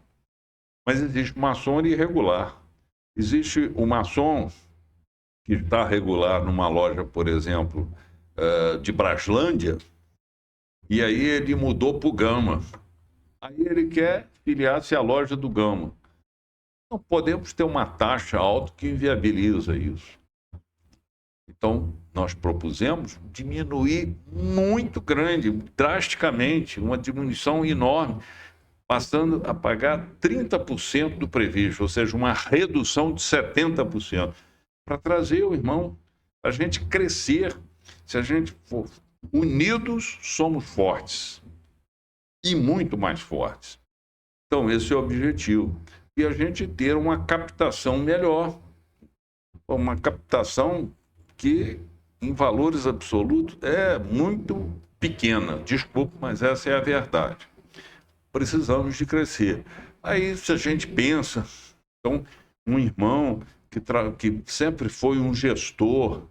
Mas existe maçom irregular. Existe o maçom que está regular numa loja, por exemplo, de Braslândia, e aí ele mudou para o Gama. Aí ele quer filiar-se à loja do Gama. Não podemos ter uma taxa alta que inviabiliza isso. Então, nós propusemos diminuir muito grande, drasticamente, uma diminuição enorme, passando a pagar 30% do previsto, ou seja, uma redução de 70%, para trazer o irmão, para a gente crescer. Se a gente for unidos, somos fortes, e muito mais fortes. Então, esse é o objetivo. E a gente ter uma captação melhor, uma captação que, em valores absolutos, é muito pequena. Desculpe, mas essa é a verdade. Precisamos de crescer. Aí, se a gente pensa, então, um irmão que sempre foi um gestor,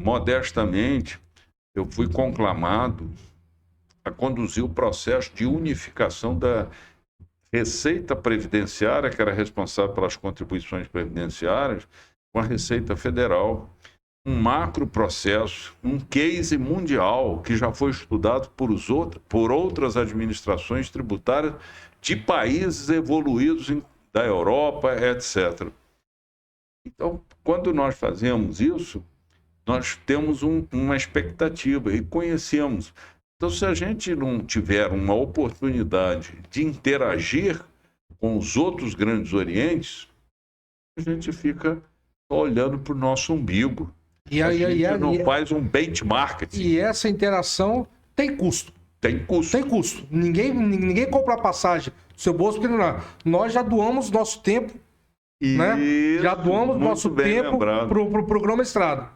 modestamente, eu fui conclamado a conduzir o processo de unificação da Receita Previdenciária, que era responsável pelas contribuições previdenciárias, com a Receita Federal. Um macro processo, um case mundial que já foi estudado por outras administrações tributárias de países evoluídos da Europa, etc. Então, quando nós fazemos isso, nós temos uma expectativa e conhecemos. Então, se a gente não tiver uma oportunidade de interagir com os outros grandes orientes, a gente fica olhando para o nosso umbigo. A gente não faz um benchmark. E essa interação tem custo. Tem custo. Tem custo. Ninguém compra a passagem do seu bolso, porque nós já doamos nosso tempo, né? Já doamos nosso tempo para o programa Estrada.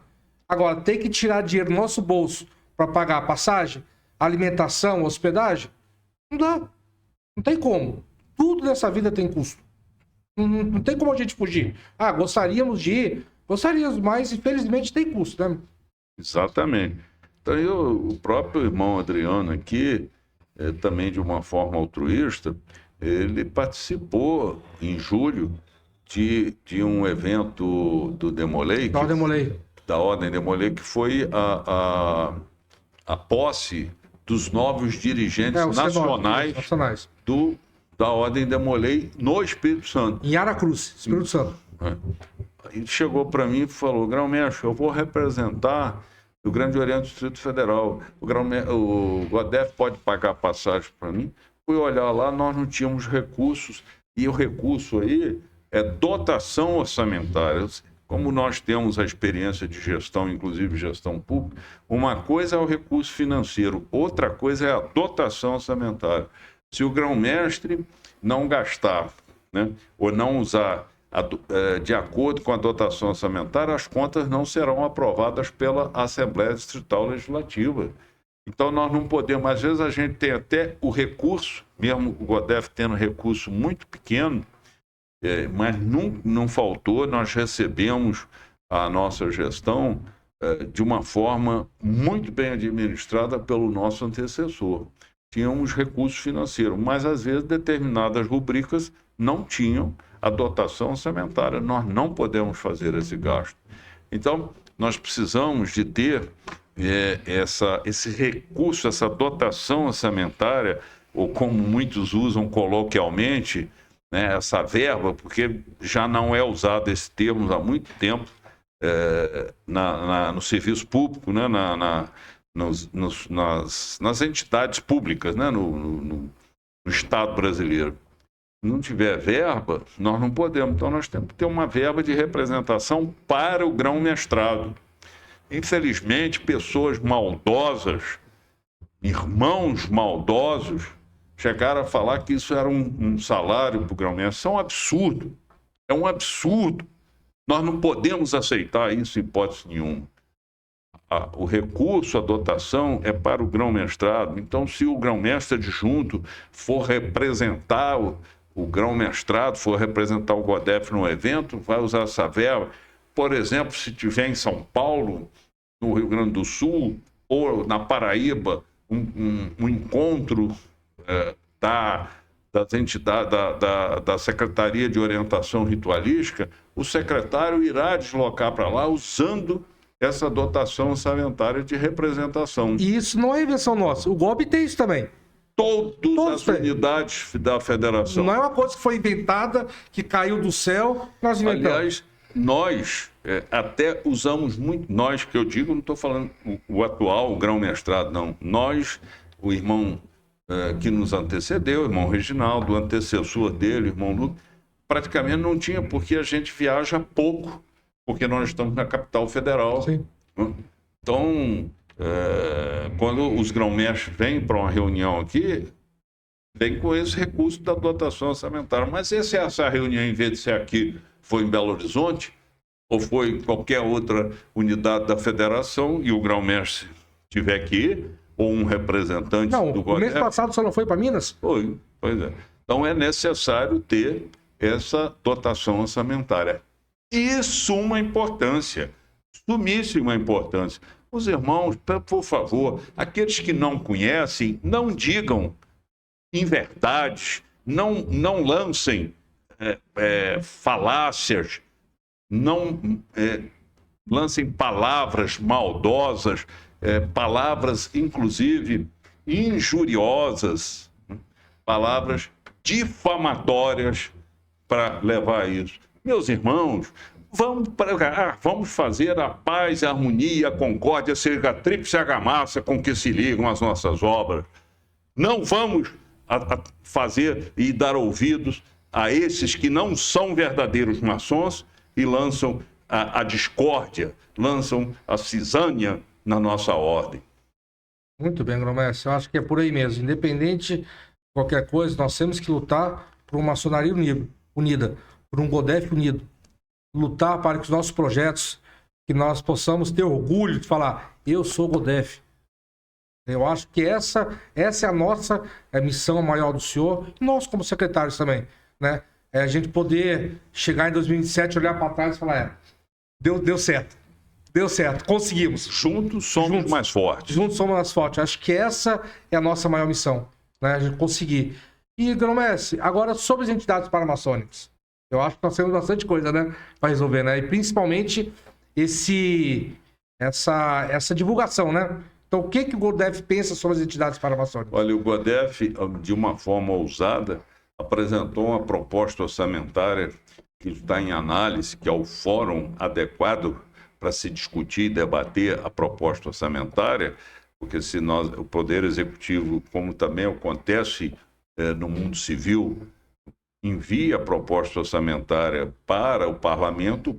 Agora, tem que tirar dinheiro do nosso bolso para pagar a passagem, alimentação, hospedagem? Não dá. Não tem como. Tudo nessa vida tem custo. Não tem como a gente fugir. Gostaríamos de ir. Gostaríamos, mas infelizmente tem custo, né? Exatamente. Então, o próprio irmão Adriano aqui, também de uma forma altruísta, ele participou em julho de um evento do Demolei. Da Ordem Demolei, que foi a posse dos novos dirigentes nacionais da Ordem Demolei no Espírito Santo. Em Aracruz, Espírito Santo. Ele chegou para mim e falou: Grão-Mestre, eu vou representar o Grande Oriente do Distrito Federal. O Godef pode pagar passagem para mim? Fui olhar lá, nós não tínhamos recursos, e o recurso aí é dotação orçamentária. Como nós temos a experiência de gestão, inclusive gestão pública, uma coisa é o recurso financeiro, outra coisa é a dotação orçamentária. Se o grão-mestre não gastar, né, ou não usar de acordo com a dotação orçamentária, as contas não serão aprovadas pela Assembleia Distrital Legislativa. Então, nós não podemos... Às vezes, a gente tem até o recurso, mesmo o Godef tendo recurso muito pequeno, mas não faltou, nós recebemos a nossa gestão de uma forma muito bem administrada pelo nosso antecessor. Tínhamos recursos financeiros, mas às vezes determinadas rubricas não tinham a dotação orçamentária. Nós não podemos fazer esse gasto. Então, nós precisamos de ter esse recurso, essa dotação orçamentária, ou como muitos usam coloquialmente, né, essa verba, porque já não é usado esse termo há muito tempo no serviço público, né, nas entidades públicas, né, no Estado brasileiro. Se não tiver verba, nós não podemos. Então, nós temos que ter uma verba de representação para o grão-mestrado. Infelizmente, pessoas maldosas, irmãos maldosos, chegaram a falar que isso era um salário para o grão-mestre. Isso é um absurdo. É um absurdo. Nós não podemos aceitar isso em hipótese nenhuma. O recurso, a dotação é para o grão-mestrado. Então, se o grão-mestre adjunto for representar o grão-mestrado, for representar o GODEF no evento, vai usar essa verba. Por exemplo, se tiver em São Paulo, no Rio Grande do Sul, ou na Paraíba, um encontro das entidades, da Secretaria de Orientação Ritualística, o secretário irá deslocar para lá usando essa dotação orçamentária de representação. E isso não é invenção nossa. O GOB tem isso também. Todas as unidades da federação. Não é uma coisa que foi inventada, que caiu do céu, nós inventamos. Aliás, nós até usamos muito, nós que eu digo, não estou falando o atual, o grão-mestrado, não. Nós, o irmão que nos antecedeu, o irmão Reginaldo, o antecessor dele, o irmão Lucas, praticamente não tinha, porque a gente viaja pouco, porque nós estamos na capital federal. Sim. Então, quando os grão-mestres vêm para uma reunião aqui, vem com esse recurso da dotação orçamentária. Mas essa reunião, em vez de ser aqui, foi em Belo Horizonte, ou foi em qualquer outra unidade da federação, e o grão-mestre tiver aqui, ou um representante do governo. O mês passado só não foi para Minas? Foi, pois é. Então é necessário ter essa dotação orçamentária. E suma importância, sumíssima importância. Os irmãos, por favor, aqueles que não conhecem, não digam inverdades, não lancem falácias, não lancem palavras maldosas, palavras, inclusive, injuriosas, palavras difamatórias para levar a isso. Meus irmãos, vamos fazer a paz, a harmonia, a concórdia, seja a tríplice argamassa com que se ligam as nossas obras. Não vamos fazer e dar ouvidos a esses que não são verdadeiros maçons e lançam a discórdia, lançam a cisânia na nossa ordem. Muito bem, grão-mestre. Eu acho que é por aí mesmo. Independente de qualquer coisa, nós temos que lutar por uma maçonaria unida, por um GODEF unido. Lutar para que os nossos projetos, que nós possamos ter orgulho de falar, eu sou GODEF. Eu acho que essa é a nossa missão maior do senhor, e nós como secretários também, né? É a gente poder chegar em 2027, olhar para trás e falar, deu certo. Deu certo, conseguimos. Juntos somos mais fortes. Juntos somos mais fortes. Acho que essa é a nossa maior missão, né? A gente conseguir. E, grão-mestre, agora sobre as entidades paramaçônicas. Eu acho que nós temos bastante coisa, né, para resolver, né? E principalmente essa divulgação, né? Então, o que o GODEF pensa sobre as entidades paramaçônicas? Olha, o GODEF, de uma forma ousada, apresentou uma proposta orçamentária que está em análise, que é o fórum adequado para se discutir e debater a proposta orçamentária, porque se o Poder Executivo, como também acontece no mundo civil, envia a proposta orçamentária para o Parlamento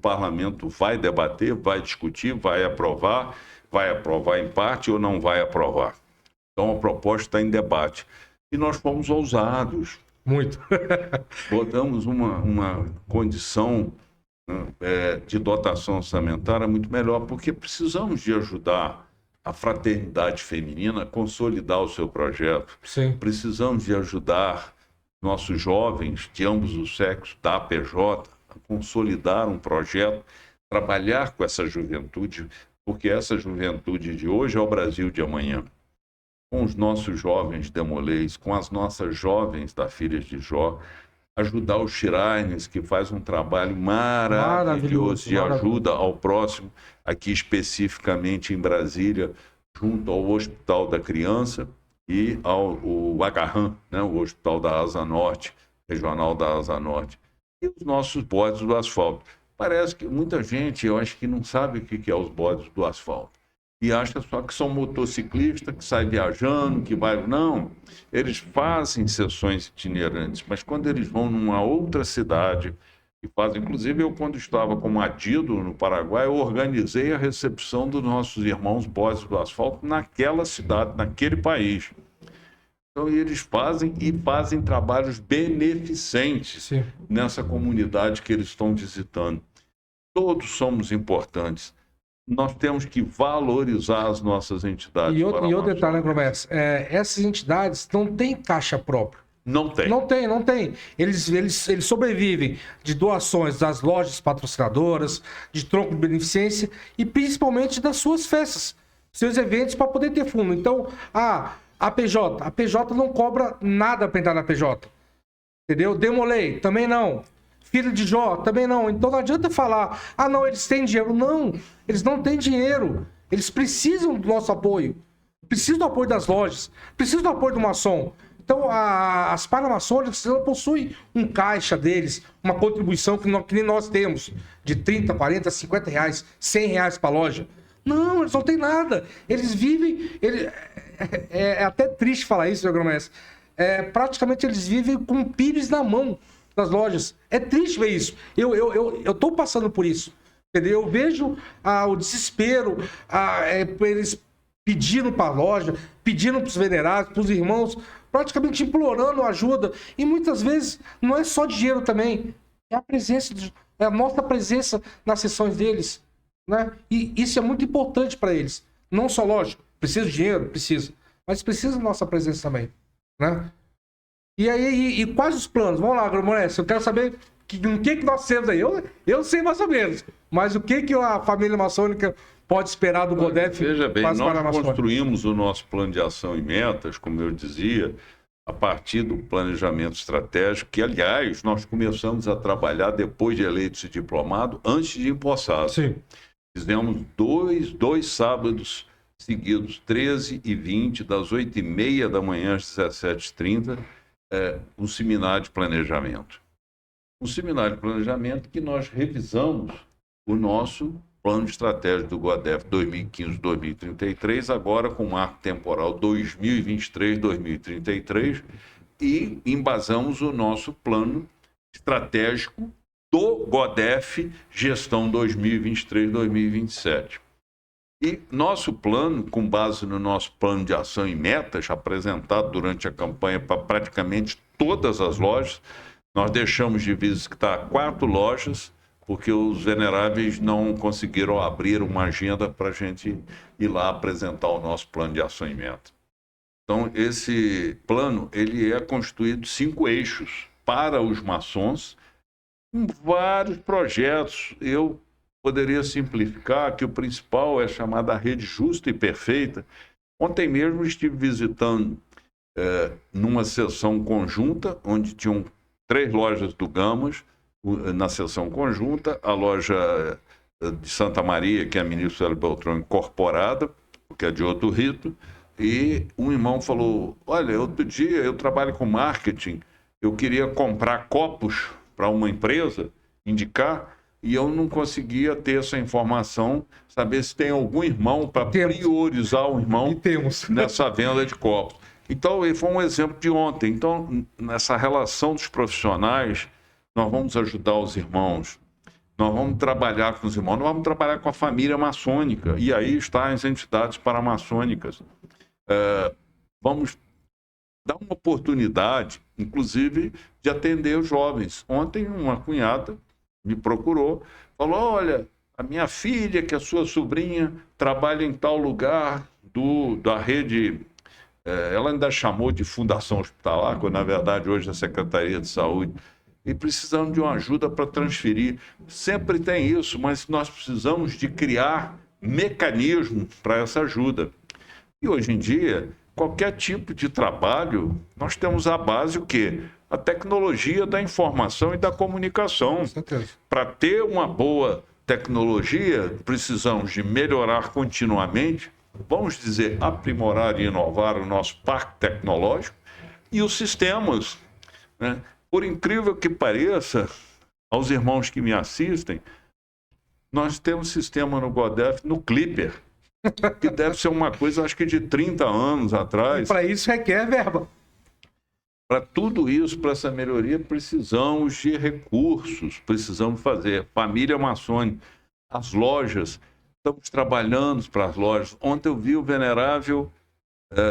vai debater, vai discutir, vai aprovar em parte ou não vai aprovar. Então a proposta está em debate. E nós fomos ousados. Muito. Botamos uma condição de dotação orçamentária muito melhor, porque precisamos de ajudar a fraternidade feminina a consolidar o seu projeto. Sim. Precisamos de ajudar nossos jovens de ambos os sexos da APJ a consolidar um projeto, trabalhar com essa juventude, porque essa juventude de hoje é o Brasil de amanhã. Com os nossos jovens demolês, com as nossas jovens da Filhas de Jó, ajudar os Shrines, que faz um trabalho maravilhoso de ajuda ao próximo, aqui especificamente em Brasília, junto ao Hospital da Criança e ao Agarram, né, o Hospital da Asa Norte, regional da Asa Norte, e os nossos bodes do asfalto. Parece que muita gente, eu acho que não sabe o que é os bodes do asfalto. E acha só que são motociclistas que saem viajando, que vai... Não, eles fazem sessões itinerantes, mas quando eles vão numa outra cidade e fazem... Inclusive, eu, quando estava como adido no Paraguai, eu organizei a recepção dos nossos irmãos bodes do asfalto naquela cidade, naquele país. Então, eles fazem trabalhos beneficentes Sim. nessa comunidade que eles estão visitando. Todos somos importantes. Nós temos que valorizar as nossas entidades. E outro detalhe, né, Gromés? Essas entidades não têm caixa própria. Não tem. Não tem. Eles sobrevivem de doações das lojas patrocinadoras, de tronco de beneficência e principalmente das suas festas, seus eventos para poder ter fundo. Então, a PJ não cobra nada para entrar na PJ. Entendeu? Demolei, também não. Filho de Jó, também não. Então não adianta falar, não, eles têm dinheiro. Não, eles não têm dinheiro. Eles precisam do nosso apoio. Precisam do apoio das lojas. Precisam do apoio do maçom. Então as paramaçônicas não possuem um caixa deles, uma contribuição que nem nós temos, de 30, 40, 50 reais, 100 reais para a loja. Não, eles não têm nada. Eles vivem... É até triste falar isso, meu Gromés. Praticamente eles vivem com pires na mão das lojas. É triste ver isso. Eu tô passando por isso. Entendeu? Eu vejo o desespero, eles pedindo para a loja, pedindo para os venerados, para os irmãos, praticamente implorando ajuda. E muitas vezes não é só dinheiro também. É a presença, é a nossa presença nas sessões deles. Né? E isso é muito importante para eles. Não só, lógico, precisa de dinheiro, precisa. Mas precisa da nossa presença também. Né? E aí, quais os planos? Vamos lá, Gromés, eu quero saber o que nós temos aí. Eu sei mais ou menos, mas o que a família maçônica pode esperar do GODEF? Veja bem, nós construímos o nosso plano de ação e metas, como eu dizia, a partir do planejamento estratégico, que, aliás, nós começamos a trabalhar depois de eleitos e diplomado, antes de empossado. Sim. Fizemos dois sábados seguidos, 13 e 20, das 8h30 da manhã às 17h30, um seminário de planejamento. Um seminário de planejamento que nós revisamos o nosso plano estratégico do GODEF 2015-2033, agora com marco temporal 2023-2033, e embasamos o nosso plano estratégico do GODEF Gestão 2023-2027. E nosso plano, com base no nosso plano de ação e metas, apresentado durante a campanha para praticamente todas as lojas, nós deixamos de visitar 4 lojas, porque os veneráveis não conseguiram abrir uma agenda para a gente ir lá apresentar o nosso plano de ação e meta. Então, esse plano ele é constituído de 5 eixos para os maçons, com vários projetos. Eu poderia simplificar que o principal é chamada Rede Justa e Perfeita. Ontem mesmo estive visitando numa sessão conjunta, onde tinham 3 lojas do Gamas, na sessão conjunta, a loja de Santa Maria, que é a Ministro Hélio Beltrão incorporada, que é de outro rito, e um irmão falou, olha, outro dia eu trabalho com marketing, eu queria comprar copos para uma empresa, indicar, e eu não conseguia ter essa informação, saber se tem algum irmão para priorizar o irmão nessa venda de copos. Então, foi um exemplo de ontem. Então, nessa relação dos profissionais, nós vamos ajudar os irmãos, nós vamos trabalhar com os irmãos, nós vamos trabalhar com a família maçônica, e aí estão as entidades paramaçônicas. Vamos dar uma oportunidade, inclusive, de atender os jovens. Ontem, uma cunhada me procurou, falou, olha, a minha filha, que é sua sobrinha, trabalha em tal lugar da rede... ela ainda chamou de Fundação Hospitalar, quando na verdade hoje é a Secretaria de Saúde, e precisamos de uma ajuda para transferir. Sempre tem isso, mas nós precisamos de criar mecanismos para essa ajuda. E hoje em dia, qualquer tipo de trabalho, nós temos a base o quê? A tecnologia da informação e da comunicação. Para ter uma boa tecnologia, precisamos de melhorar continuamente, vamos dizer, aprimorar e inovar o nosso parque tecnológico e os sistemas, né? Por incrível que pareça, aos irmãos que me assistem, nós temos sistema no GODEF, no Clipper, que deve ser uma coisa, acho que de 30 anos atrás. Para isso requer verba. Para tudo isso, para essa melhoria, precisamos de recursos, precisamos fazer. Família maçônica, as lojas, estamos trabalhando para as lojas. Ontem eu vi o venerável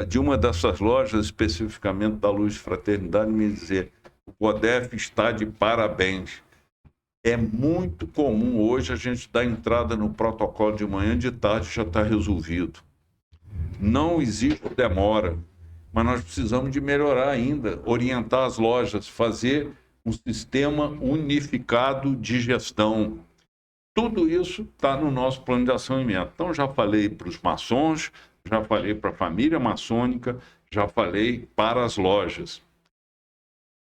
de uma dessas lojas, especificamente da Luz de Fraternidade, me dizer: o GODEF está de parabéns. É muito comum hoje a gente dar entrada no protocolo de manhã, de tarde já está resolvido. Não existe demora, mas nós precisamos de melhorar ainda, orientar as lojas, fazer um sistema unificado de gestão. Tudo isso está no nosso plano de ação e meta. Então, já falei para os maçons, já falei para a família maçônica, já falei para as lojas.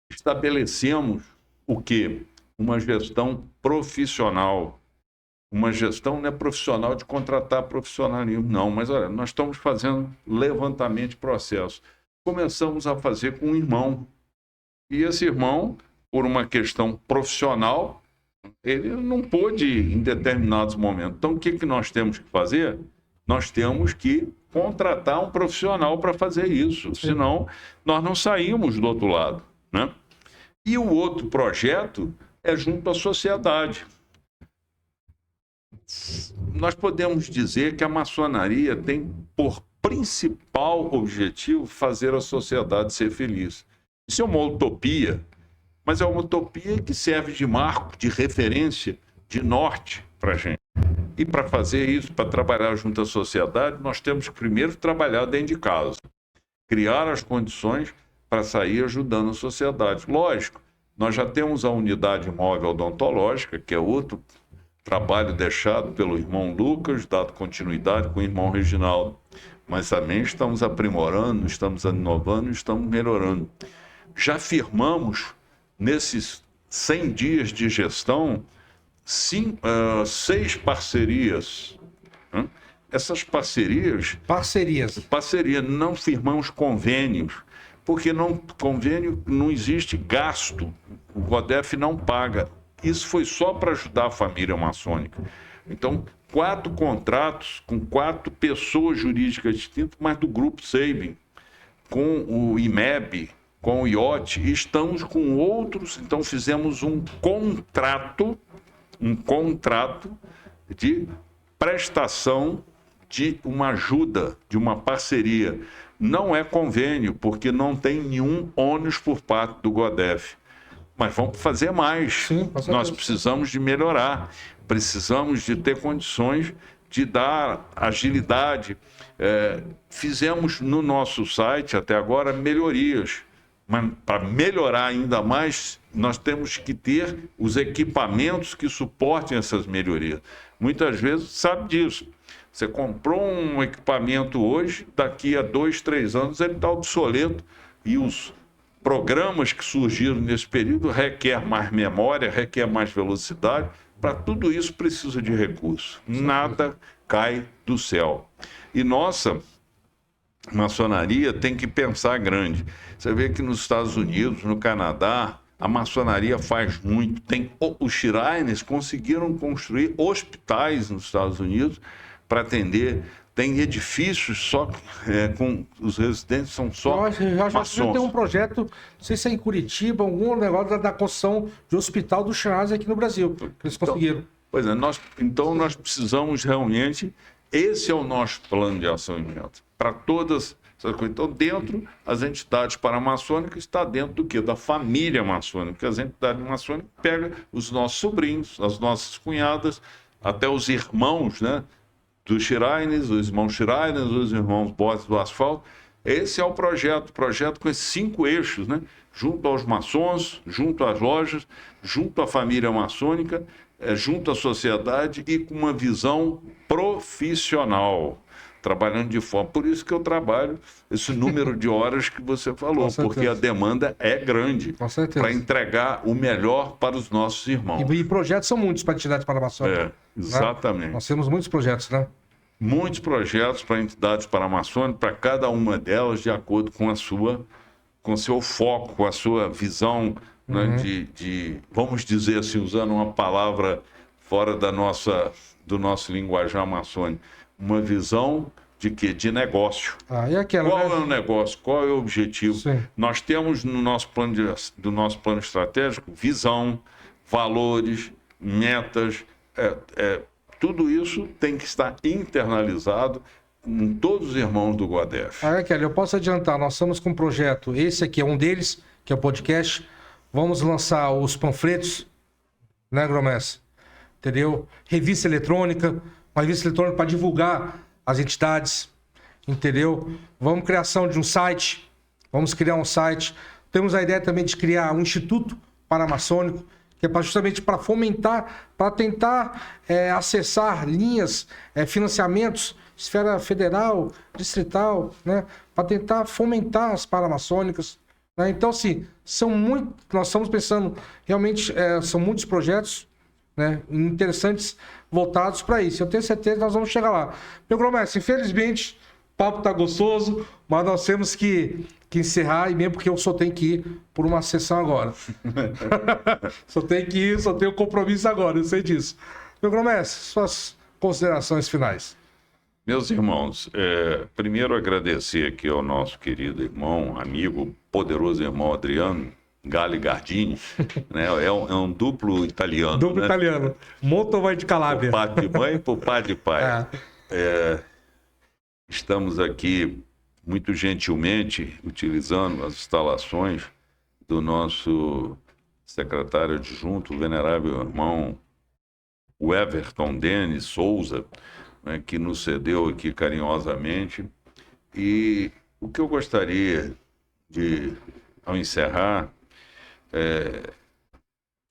Estabelecemos o quê? Uma gestão profissional. Uma gestão não é profissional de contratar profissionalismo, não. Mas, olha, nós estamos fazendo levantamento de processo. Começamos a fazer com um irmão. E esse irmão, por uma questão profissional, ele não pôde em determinados momentos. Então, o que nós temos que fazer? Nós temos que contratar um profissional para fazer isso. Sim. Senão, nós não saímos do outro lado, né? E o outro projeto é junto à sociedade. Nós podemos dizer que a maçonaria tem por principal objetivo fazer a sociedade ser feliz. Isso é uma utopia, mas é uma utopia que serve de marco, de referência, de norte para a gente. E para fazer isso, para trabalhar junto à sociedade, nós temos que primeiro trabalhar dentro de casa, criar as condições para sair ajudando a sociedade. Lógico, nós já temos a unidade móvel odontológica, que é outro trabalho deixado pelo irmão Lucas, dado continuidade com o irmão Reginaldo. Mas também estamos aprimorando, estamos inovando, estamos melhorando. Já firmamos, nesses 100 dias de gestão, 6 parcerias. Essas parcerias... Parceria, não firmamos convênios, porque convênio não existe gasto, o GODEF não paga. Isso foi só para ajudar a família maçônica. Então, 4 contratos com 4 pessoas jurídicas distintas, mas do Grupo Sabin, com o IMEB, com o IOT, e estamos com outros. Então, fizemos um contrato de prestação de uma ajuda, de uma parceria. Não é convênio, porque não tem nenhum ônus por parte do GODEF. Mas vamos fazer mais. Sim, nós precisamos de melhorar, precisamos de ter condições de dar agilidade. Fizemos no nosso site, até agora, melhorias. Mas para melhorar ainda mais, nós temos que ter os equipamentos que suportem essas melhorias. Muitas vezes, sabe disso. Você comprou um equipamento hoje, daqui a 2, 3 anos ele está obsoleto. E os programas que surgiram nesse período requer mais memória, requer mais velocidade. Para tudo isso precisa de recurso. Nada cai do céu. E nossa maçonaria tem que pensar grande. Você vê que nos Estados Unidos, no Canadá, a maçonaria faz muito. Os Shriners conseguiram construir hospitais nos Estados Unidos para atender. Tem edifícios só com os residentes são só maçons. Eu tenho um projeto, não sei se é em Curitiba, algum negócio da construção de hospital do Shriners aqui no Brasil, que eles conseguiram. Pois é, nós precisamos realmente, esse é o nosso plano de ação imediata, para todas essas coisas. Então, dentro, as entidades paramaçônicas está dentro do quê? Da família maçônica, porque as entidades maçônicas pegam os nossos sobrinhos, as nossas cunhadas, até os irmãos, né? Dos Shriners, os irmãos Shriners, os irmãos Botes do Asfalto. Esse é o projeto com esses 5 eixos, né? Junto aos maçons, junto às lojas, junto à família maçônica, junto à sociedade e com uma visão profissional, trabalhando de forma... Por isso que eu trabalho esse número de horas que você falou, porque a demanda é grande para entregar o melhor para os nossos irmãos. E projetos são muitos para a entidade paramaçônica. Exatamente. Né? Nós temos muitos projetos, né? Muitos projetos para entidades paramaçônicas, para cada uma delas, de acordo com seu foco, com a sua visão né, vamos dizer assim, usando uma palavra fora do nosso linguajar maçônico, uma visão de quê? De negócio. E aquela, Qual né? é o negócio? Qual é o objetivo? Sim. Nós temos no nosso do nosso plano estratégico visão, valores, metas, tudo isso tem que estar internalizado em todos os irmãos do Guadef. Kelly, eu posso adiantar, nós estamos com um projeto, esse aqui é um deles, que é o podcast. Vamos lançar os panfletos, né, Gromessa? Entendeu? Revista eletrônica, uma revista eletrônica para divulgar as entidades, entendeu? Vamos criação de um site, vamos criar um site. Temos a ideia também de criar um instituto paramaçônico, que é justamente para fomentar, para tentar acessar linhas, financiamentos, esfera federal, distrital, né? Para tentar fomentar as paramaçônicas. Né? Então, assim, nós estamos pensando, realmente, são muitos projetos, né, interessantes voltados para isso. Eu tenho certeza que nós vamos chegar lá. Meu Gromessa, infelizmente, o papo tá gostoso, mas nós temos que encerrar, e mesmo porque eu só tenho que ir por uma sessão agora. Só tenho que ir, só tenho compromisso agora, eu sei disso. Meu Gromessa, suas considerações finais. Meus irmãos, primeiro agradecer aqui ao nosso querido irmão, amigo, poderoso irmão Adriano Galli Gardini, né? É um duplo italiano. Duplo, né? italiano. Molto vai de Calábria. Por pai de mãe e por pai de pai. Estamos aqui muito gentilmente utilizando as instalações do nosso secretário adjunto, o venerável irmão Everton Denis Souza, né, que nos cedeu aqui carinhosamente. E o que eu gostaria de, ao encerrar,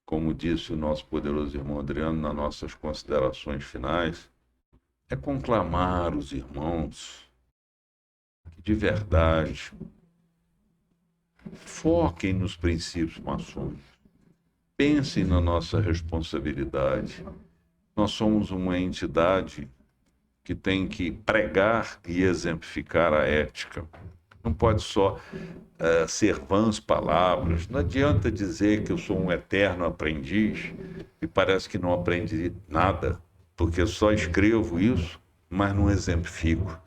como disse o nosso poderoso irmão Adriano, nas nossas considerações finais, é conclamar os irmãos que, de verdade, foquem nos princípios maçônicos, pensem na nossa responsabilidade. Nós somos uma entidade que tem que pregar e exemplificar a ética. Não pode só ser vãs palavras. Não adianta dizer que eu sou um eterno aprendiz e parece que não aprendi nada, porque só escrevo isso, mas não exemplifico.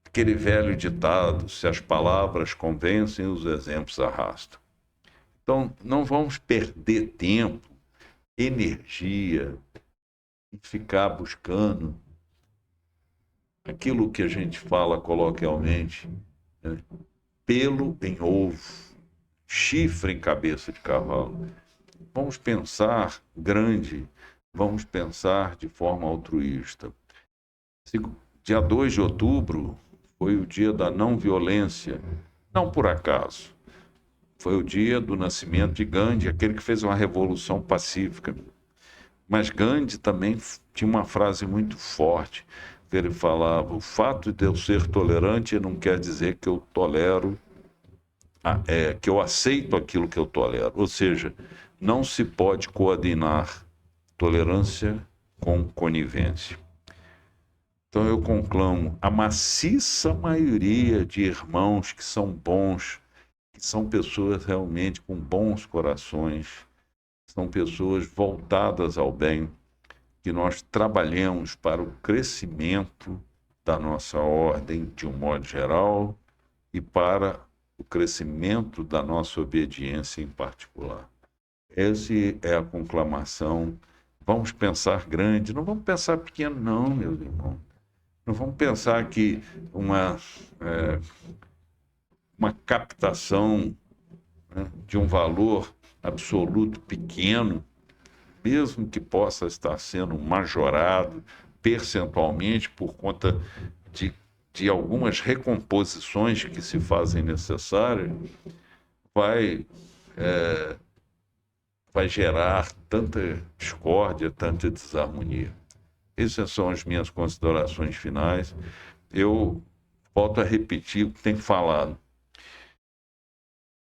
Aquele velho ditado, se as palavras convencem, os exemplos arrastam. Então, não vamos perder tempo, energia, em ficar buscando aquilo que a gente fala coloquialmente, né? Pelo em ovo, chifre em cabeça de cavalo. Vamos pensar grande, vamos pensar de forma altruísta. Dia 2 de outubro foi o dia da não violência, não por acaso. Foi o dia do nascimento de Gandhi, aquele que fez uma revolução pacífica. Mas Gandhi também tinha uma frase muito forte, que ele falava: o fato de eu ser tolerante não quer dizer que eu tolero, que eu aceito aquilo que eu tolero. Ou seja, não se pode coordenar tolerância com conivência. Então eu conclamo a maciça maioria de irmãos que são bons, que são pessoas realmente com bons corações, são pessoas voltadas ao bem, que nós trabalhemos para o crescimento da nossa ordem de um modo geral e para o crescimento da nossa obediência em particular. Essa é a conclamação. Vamos pensar grande, não vamos pensar pequeno não, meus irmãos. Não vamos pensar que uma captação, né, de um valor absoluto pequeno, mesmo que possa estar sendo majorado percentualmente por conta de algumas recomposições que se fazem necessárias, vai gerar tanta discórdia, tanta desarmonia. Essas são as minhas considerações finais. Eu volto a repetir o que tenho falado.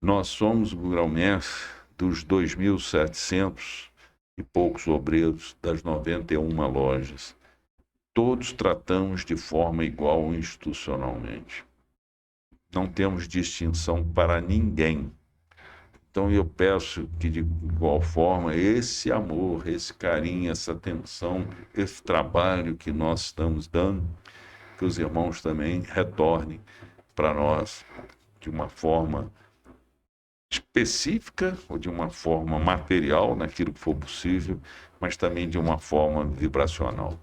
Nós somos o grão-mestre dos 2.700 e poucos obreiros das 91 lojas. Todos tratamos de forma igual institucionalmente. Não temos distinção para ninguém. Então eu peço que de igual forma esse amor, esse carinho, essa atenção, esse trabalho que nós estamos dando, que os irmãos também retornem para nós de uma forma específica ou de uma forma material, naquilo que for possível, mas também de uma forma vibracional.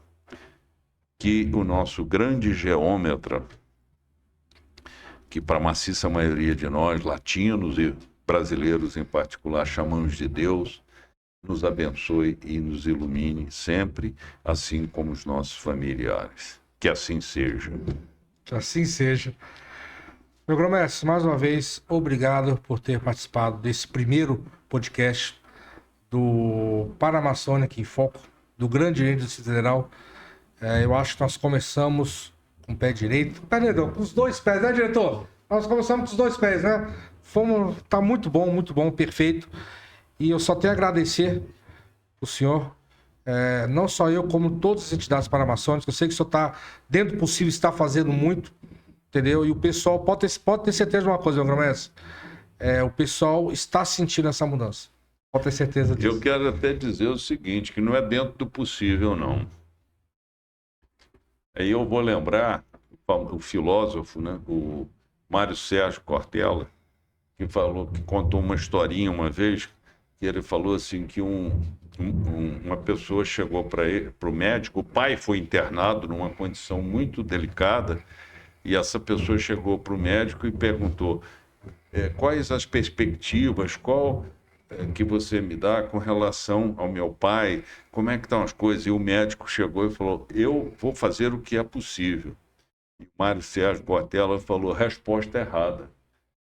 Que o nosso grande geômetra, que para a maciça maioria de nós, latinos e brasileiros em particular, chamamos de Deus, nos abençoe e nos ilumine sempre, assim como os nossos familiares. Que assim seja. Que assim seja. Meu grão-mestre, mais uma vez, obrigado por ter participado desse primeiro podcast do Paramaçônica em Foco, do Grande Oriente do Distrito Federal. Eu acho que nós começamos com o pé direito. Peraí, com os dois pés, né, diretor? Nós começamos com os dois pés, né? Tá muito bom, perfeito. E eu só tenho a agradecer o senhor, não só eu, como todas as entidades paramaçônicas. Eu sei que o senhor está, dentro do possível, está fazendo muito, entendeu? E o pessoal pode ter certeza de uma coisa, meu grão-mestre. O pessoal está sentindo essa mudança. Pode ter certeza disso. Eu quero até dizer o seguinte, que não é dentro do possível, não. Aí eu vou lembrar o filósofo, né, o Mário Sérgio Cortella, que contou uma historinha uma vez, que ele falou assim que uma pessoa chegou para o médico, o pai foi internado numa condição muito delicada, e essa pessoa chegou para o médico e perguntou quais as perspectivas, que você me dá com relação ao meu pai, como é que estão as coisas? E o médico chegou e falou, eu vou fazer o que é possível. E o Mário Sérgio Cortella falou, resposta errada.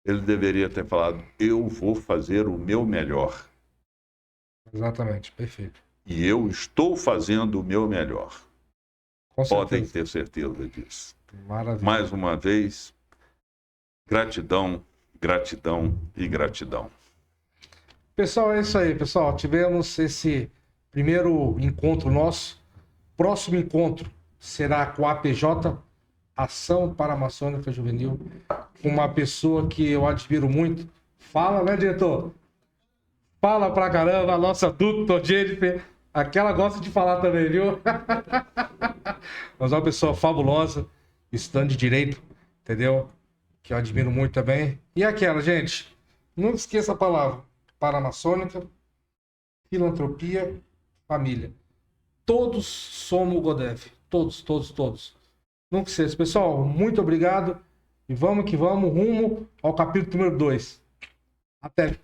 Ele deveria ter falado, eu vou fazer o meu melhor. Exatamente, perfeito. E eu estou fazendo o meu melhor. Com certeza. Podem ter certeza disso. Maravilha. Mais uma vez, gratidão, gratidão e gratidão. Pessoal, é isso aí, pessoal. Tivemos esse primeiro encontro nosso. Próximo encontro será com a APJ, Ação Paramaçônica Juvenil, com uma pessoa que eu admiro muito. Fala, né, diretor? Fala pra caramba, a nossa Dr. Jennifer. Aquela gosta de falar também, viu? Mas é uma pessoa fabulosa, estudante de Direito, entendeu? Que eu admiro muito também. E aquela, gente, não esqueça a palavra. Paramaçônica, filantropia, família. Todos somos o Godef. Todos. Nunca esqueça. Pessoal, muito obrigado. E vamos que vamos, rumo ao capítulo número 2. Até.